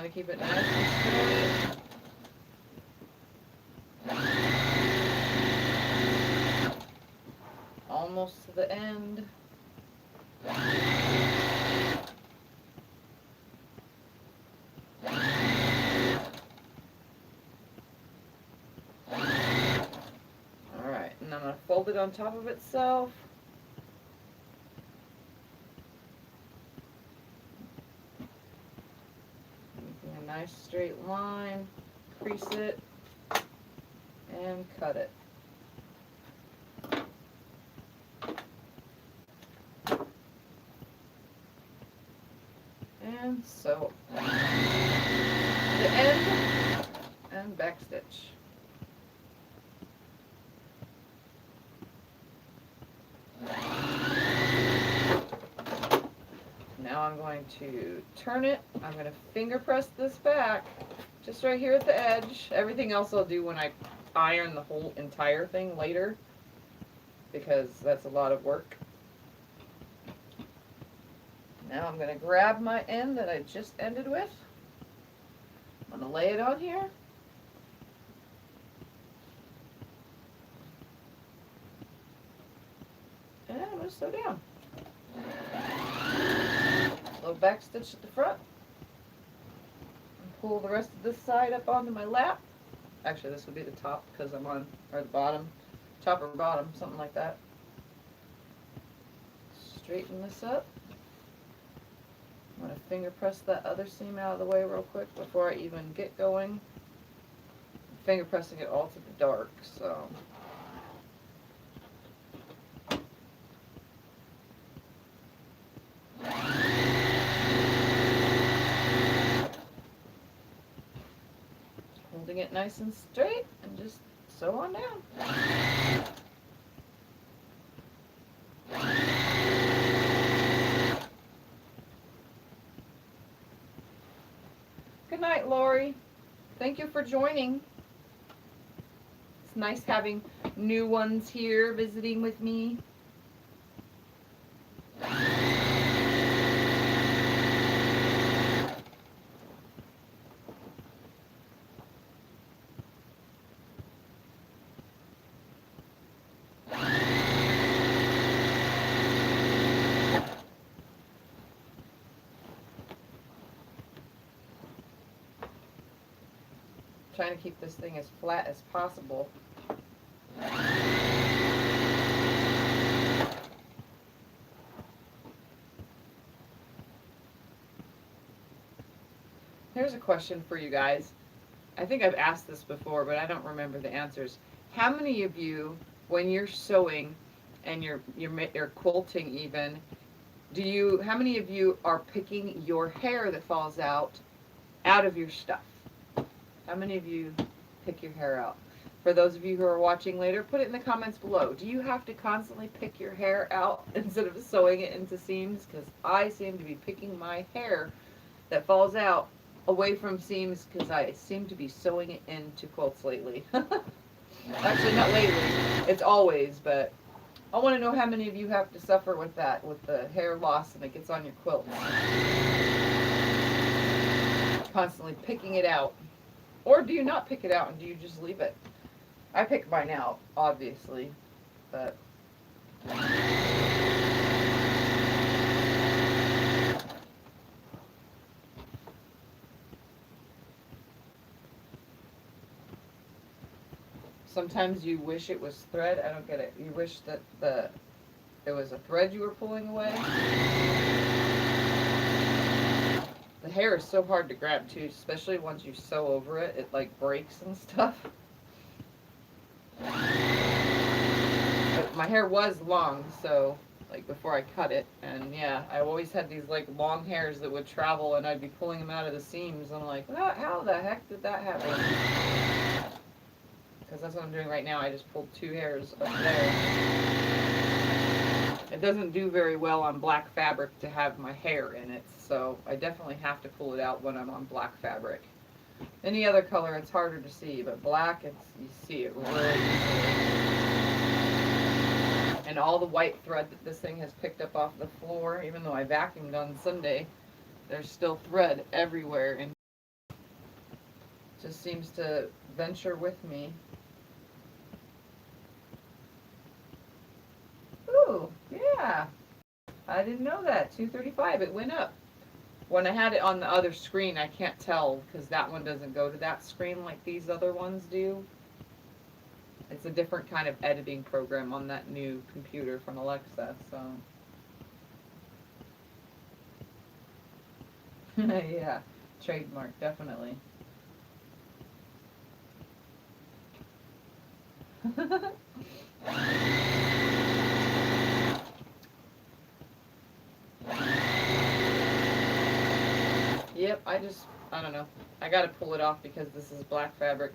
to keep it nice and straight. Almost to the end. Alright, and I'm going to fold it on top of itself. Making a nice straight line, crease it, and cut it. And sew the end and back stitch. Now I'm going to turn it. I'm going to finger press this back just right here at the edge. Everything else I'll do when I iron the whole entire thing later, because that's a lot of work. Now I'm going to grab my end that I just ended with. I'm going to lay it on here. And I'm going to sew down. Little back stitch at the front. And pull the rest of this side up onto my lap. Actually, this would be the top because I'm on, or the bottom. Top or bottom, something like that. Straighten this up. I'm going to finger press that other seam out of the way real quick before I even get going. I'm finger pressing it all to the dark, so. Holding it nice and straight and just sew on down. Good night, Lori. Thank you for joining. It's nice having new ones here visiting with me. Trying to keep this thing as flat as possible. Here's a question for you guys. I think I've asked this before, but I don't remember the answers. How many of you, when you're sewing and you're quilting even, how many of you are picking your hair that falls out of your stuff? How many of you pick your hair out? For those of you who are watching later, put it in the comments below. Do you have to constantly pick your hair out instead of sewing it into seams? Because I seem to be picking my hair that falls out away from seams because I seem to be sewing it into quilts lately. Actually, not lately. It's always, but I want to know how many of you have to suffer with that, with the hair loss and it gets on your quilt. Constantly picking it out. Or do you not pick it out and do you just leave it? I pick mine out, obviously, but sometimes you wish it was thread. I don't get it. You wish that it was a thread you were pulling away. The hair is so hard to grab too, especially once you sew over it. It like breaks and stuff. But my hair was long, so like before I cut it, and yeah, I always had these like long hairs that would travel, and I'd be pulling them out of the seams. And I'm like, how the heck did that happen? Because that's what I'm doing right now. I just pulled 2 hairs up there. It doesn't do very well on black fabric to have my hair in it, so I definitely have to pull it out when I'm on black fabric. Any other color, it's harder to see, but black, you see it really easily. And all the white thread that this thing has picked up off the floor, even though I vacuumed on Sunday, there's still thread everywhere in Just seems to venture with me. Ooh, yeah. I didn't know that. 235, it went up. When I had it on the other screen, I can't tell because that one doesn't go to that screen like these other ones do. It's a different kind of editing program on that new computer from Alexa, so. Yeah, trademark, definitely. Yep, I don't know. I gotta pull it off because this is black fabric.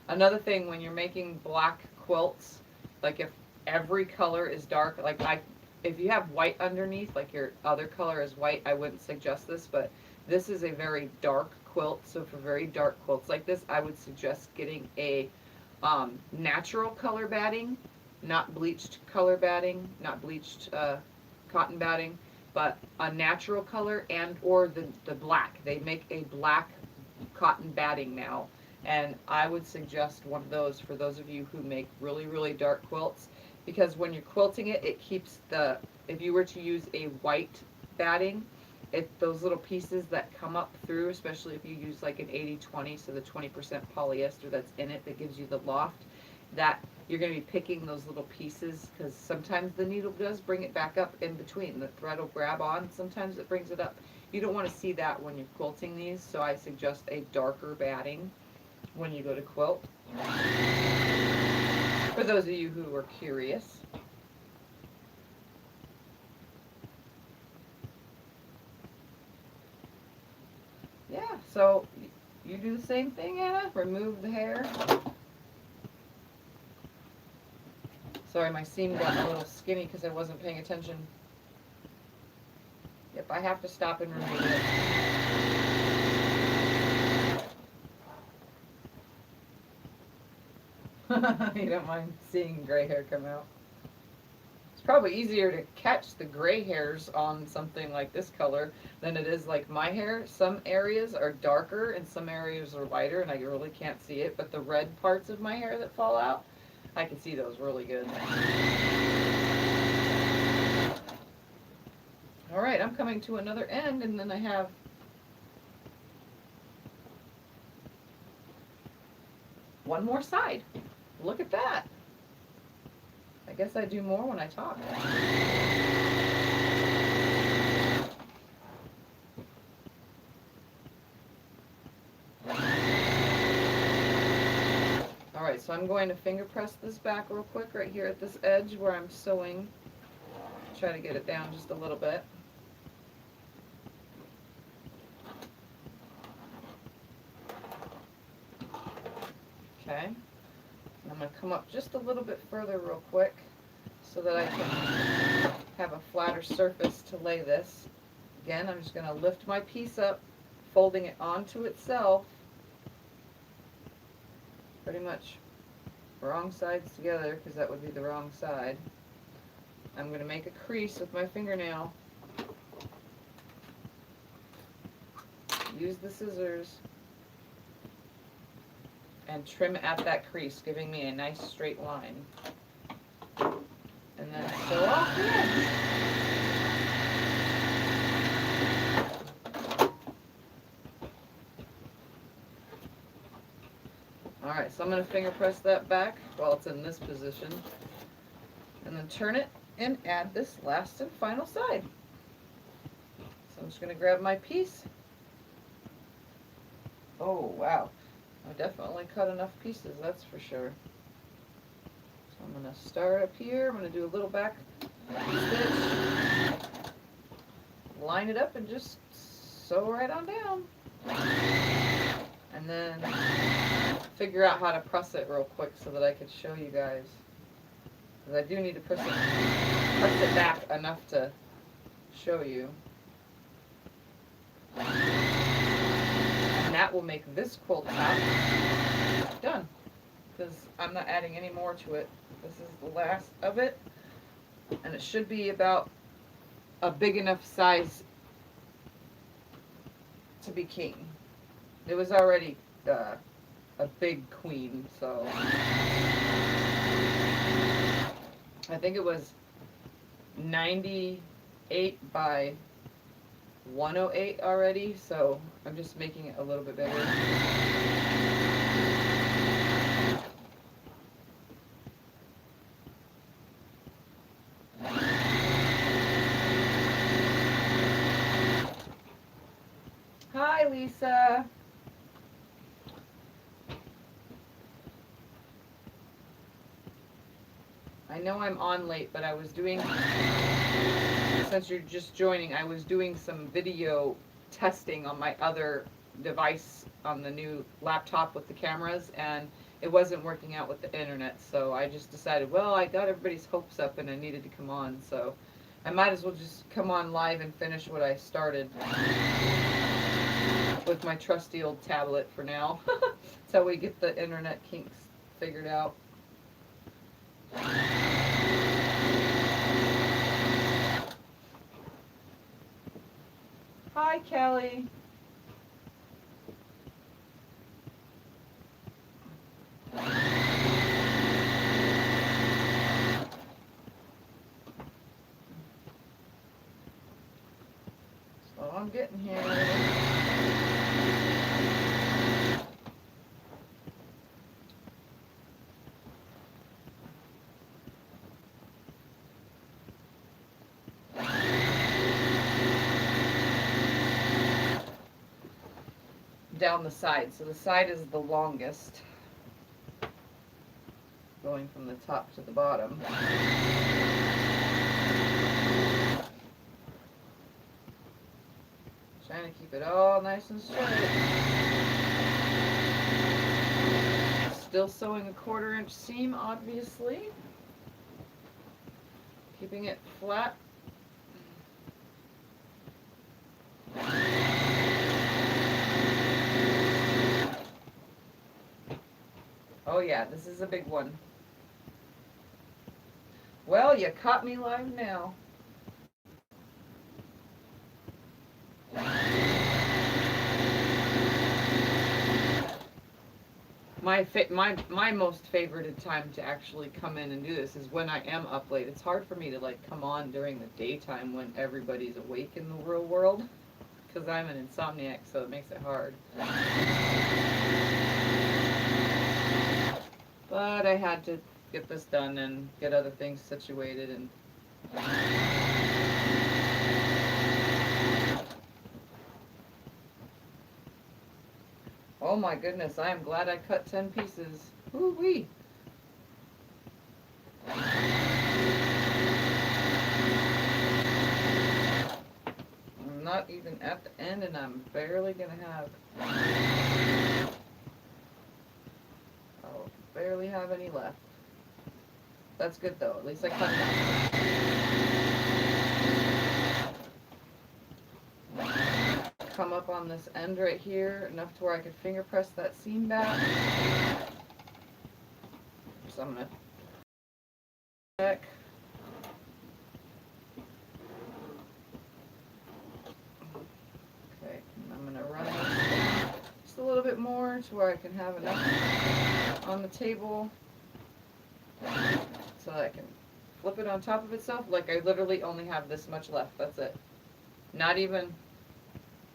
Another thing, when you're making black quilts, like if every color is dark, if you have white underneath, like your other color is white, I wouldn't suggest this, but this is a very dark quilt, so for very dark quilts like this, I would suggest getting a natural color batting, not bleached color batting, not bleached cotton batting, but a natural color and or the black. They make a black cotton batting now, and I would suggest one of those for those of you who make really, really dark quilts, because when you're quilting it, it keeps if you were to use a white batting, those little pieces that come up through, especially if you use like an 80-20, so the 20% polyester that's in it that gives you the loft, that you're going to be picking those little pieces, because sometimes the needle does bring it back up in between. The thread will grab on, sometimes it brings it up. You don't want to see that when you're quilting these, so I suggest a darker batting when you go to quilt. For those of you who are curious. Yeah, so you do the same thing, Anna? Remove the hair. Sorry, my seam got a little skinny because I wasn't paying attention. Yep, I have to stop and remove it. You don't mind seeing gray hair come out. It's probably easier to catch the gray hairs on something like this color than it is like my hair. Some areas are darker and some areas are lighter and I really can't see it, but the red parts of my hair that fall out, I can see those really good. Alright, I'm coming to another end, and then I have one more side. Look at that. I guess I do more when I talk. Alright, so I'm going to finger press this back real quick right here at this edge where I'm sewing. Try to get it down just a little bit. Okay. I'm going to come up just a little bit further real quick so that I can have a flatter surface to lay this. Again, I'm just going to lift my piece up, folding it onto itself. Pretty much wrong sides together because that would be the wrong side. I'm going to make a crease with my fingernail. Use the scissors and trim at that crease, giving me a nice straight line. And then sew off the edge. Alright, so I'm going to finger press that back while it's in this position. And then turn it and add this last and final side. So I'm just going to grab my piece. Oh, wow. I definitely cut enough pieces, that's for sure. So I'm going to start up here. I'm going to do a little back stitch. Line it up and just sew right on down. And then figure out how to press it real quick so that I could show you guys. Because I do need to press it back enough to show you. And that will make this quilt top done. Because I'm not adding any more to it. This is the last of it. And it should be about a big enough size to be king. It was already a big queen, so I think it was 98 by 108 already, so I'm just making it a little bit bigger. Hi, Lisa. I know I'm on late, but I was doing, since you're just joining, I was doing some video testing on my other device on the new laptop with the cameras, and it wasn't working out with the internet, so I just decided, well, I got everybody's hopes up and I needed to come on, so I might as well just come on live and finish what I started with my trusty old tablet for now. That's how we get the internet kinks figured out. Hi, Kelly. So I'm getting here. Down the side. So the side is the longest, going from the top to the bottom. Trying to keep it all nice and straight. Still sewing a 1/4 inch seam, obviously. Keeping it flat. Oh yeah, this is a big one. Well, you caught me live now. My most favorited time to actually come in and do this is when I am up late. It's hard for me to like come on during the daytime when everybody's awake in the real world, because I'm an insomniac, so it makes it hard. But I had to get this done and get other things situated, and oh my goodness, I am glad I cut 10 pieces. Woo-wee. I'm not even at the end, and I'm barely gonna have, I'll barely have any left. That's good though, at least I cut enough. Come up on this end right here, enough to where I could finger press that seam back. So I'm gonna check. Okay, and I'm gonna run this just a little bit more to where I can have enough on the table so that I can flip it on top of itself. Like I literally only have this much left, that's it. Not even,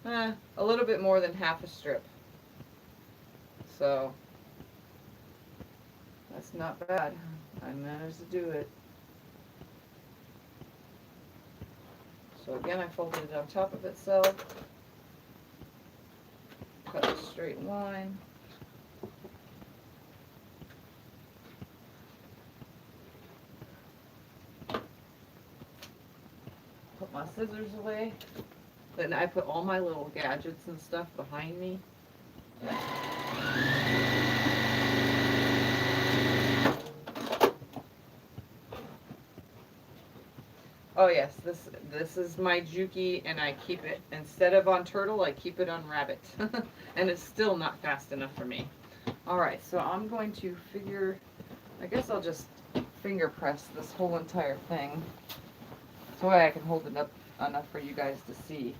a little bit more than half a strip. So, that's not bad. I managed to do it. So again, I folded it on top of itself. Cut a straight line. Put my scissors away. Then I put all my little gadgets and stuff behind me. Oh yes, this is my Juki, and I keep it, instead of on turtle, I keep it on rabbit. And it's still not fast enough for me. Alright, so I'm going to I guess I'll just finger press this whole entire thing. So I can hold it up enough for you guys to see.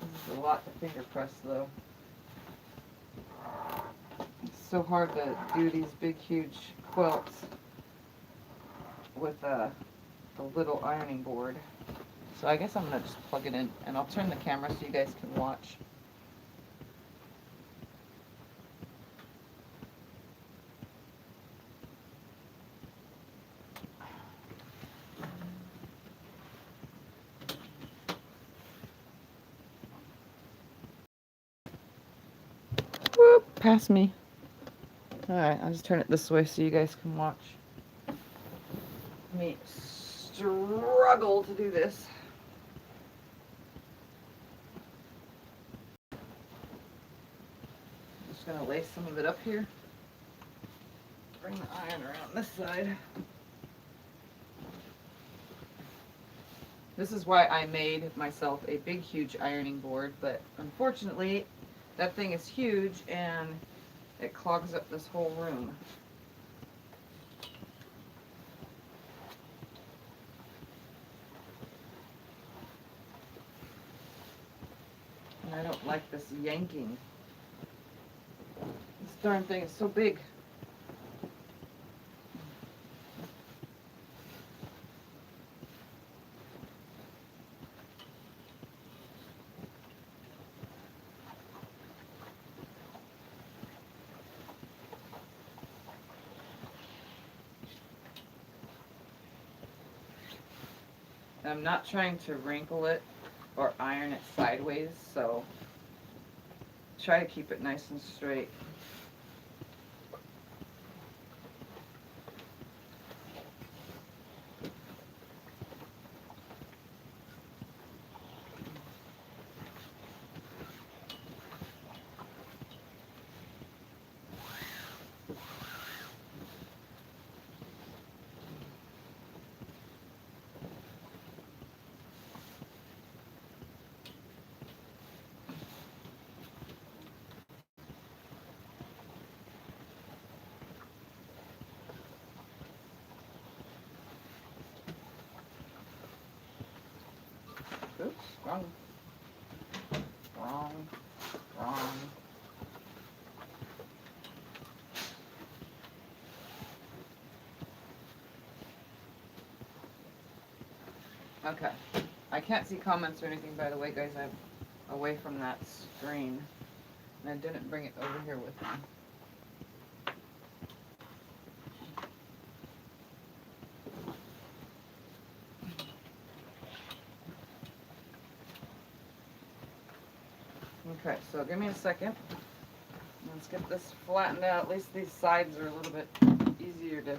This is a lot to finger press though. so hard to do these big, huge quilts with the little ironing board. So I guess I'm gonna just plug it in, and I'll turn the camera so you guys can watch. Whoop, past me. Alright, I'll just turn it this way so you guys can watch me struggle to do this. I'm just gonna lay some of it up here. Bring the iron around this side. This is why I made myself a big, huge ironing board, but unfortunately, that thing is huge and it clogs up this whole room. And I don't like this yanking. This darn thing is so big. I'm not trying to wrinkle it or iron it sideways, so try to keep it nice and straight. Oops, wrong. Wrong. Okay. I can't see comments or anything, by the way, guys. I'm away from that screen. And I didn't bring it over here with me. Okay, so give me a second. Let's get this flattened out. At least these sides are a little bit easier to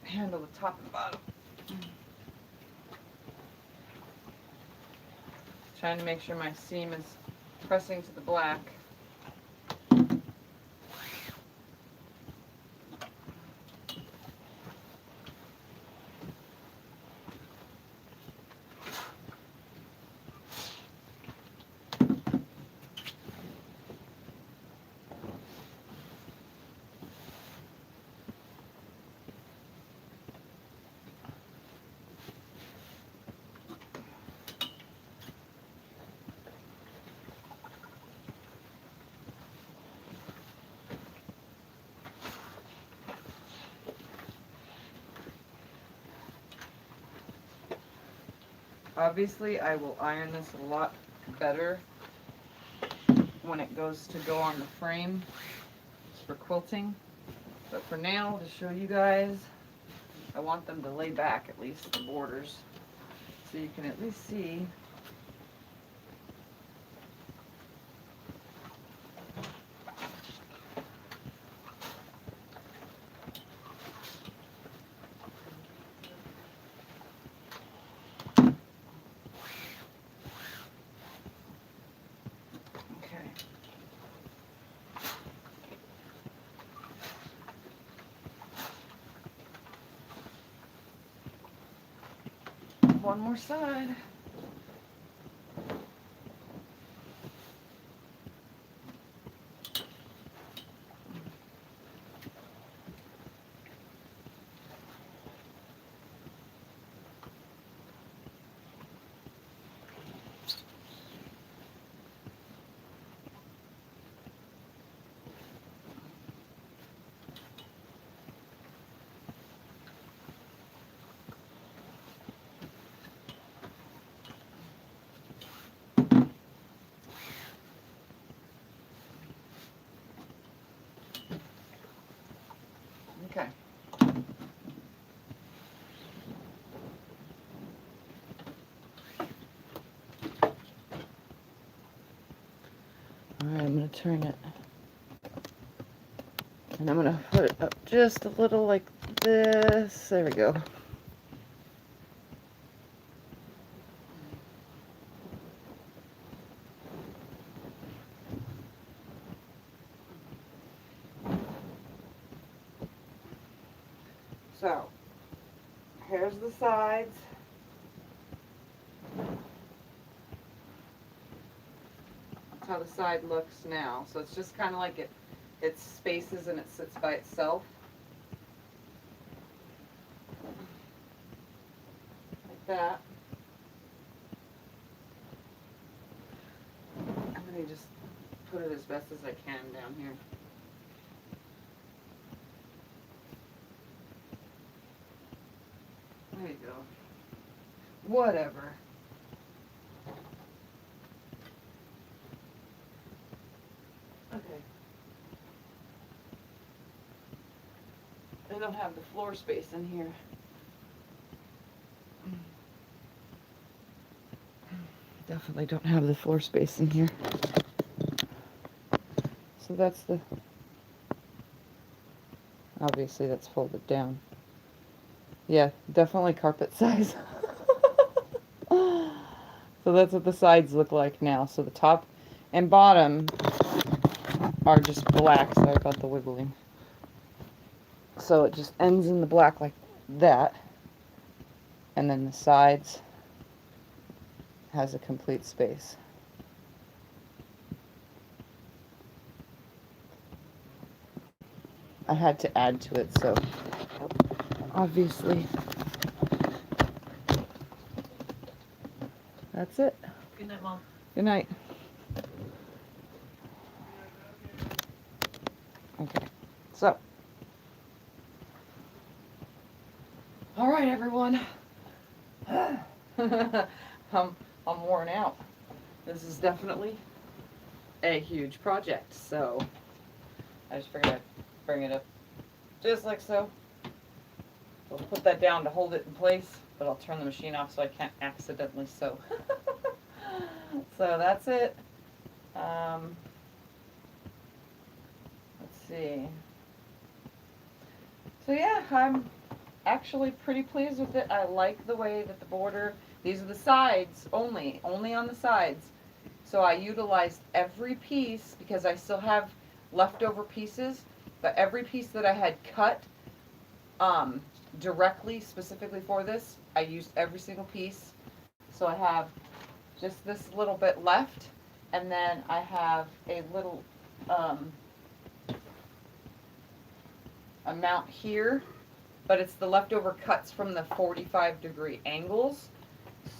handle the top and bottom. Trying to make sure my seam is pressing to the black. Obviously, I will iron this a lot better when it goes to go on the frame for quilting. But for now, to show you guys, I want them to lay back at least the borders so you can at least see. One more side. Alright, I'm going to turn it. And I'm going to put it up just a little like this. There we go. So, here's the sides. That's how the side looks now. So it's just kind of like it spaces and it sits by itself. Like that. I'm going to just put it as best as I can down here. There you go. Whatever. Okay. I don't have the floor space in here. Definitely don't have the floor space in here. So that's the... Obviously that's folded down. Yeah, definitely carpet size. So that's what the sides look like now. So the top and bottom are just black. Sorry about the wiggling. So it just ends in the black like that. And then the sides has a complete space. I had to add to it, so obviously that's it. Good night, Mom. Good night. Okay, so all right, everyone. I'm worn out. This is definitely a huge project, so I just figured I'd bring it up just like so. We'll put that down to hold it in place, but I'll turn the machine off so I can't accidentally sew. So that's it. Let's see. So yeah, I'm actually pretty pleased with it. I like the way that the border, these are the sides only on the sides. So I utilized every piece because I still have leftover pieces, but every piece that I had cut directly, specifically for this, I used every single piece. So I have just this little bit left, and then I have a little amount here, but it's the leftover cuts from the 45-degree angles.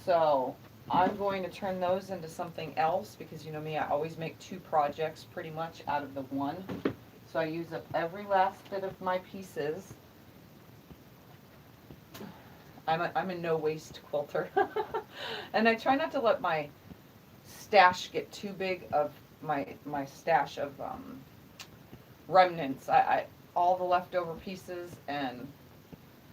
So I'm going to turn those into something else because you know me, I always make two projects pretty much out of the one. So I use up every last bit of my pieces. I'm a no waste quilter. And I try not to let my stash get too big of my stash of remnants. I all the leftover pieces and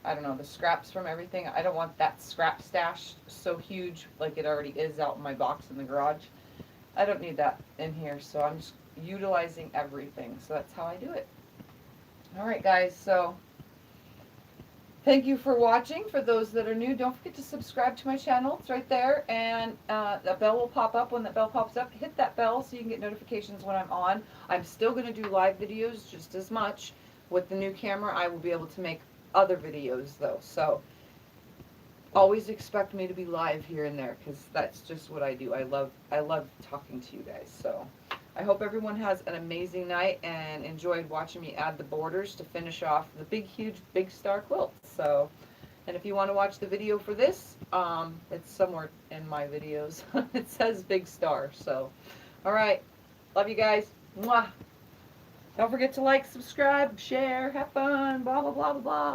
I don't know, the scraps from everything. I don't want that scrap stash so huge like it already is out in my box in the garage. I don't need that in here, so I'm just utilizing everything. So that's how I do it. Alright guys, so thank you for watching. For those that are new, don't forget to subscribe to my channel. It's right there, and the bell will pop up. When that bell pops up, hit that bell so you can get notifications when I'm on. I'm still going to do live videos just as much. With the new camera, I will be able to make other videos though, so always expect me to be live here and there because that's just what I do. I love talking to you guys. So I hope everyone has an amazing night and enjoyed watching me add the borders to finish off the big huge big star quilt. So, and if you want to watch the video for this, it's somewhere in my videos. It says big star. So all right, love you guys. Mwah. Don't forget to like, subscribe, share, have fun, blah blah blah blah blah.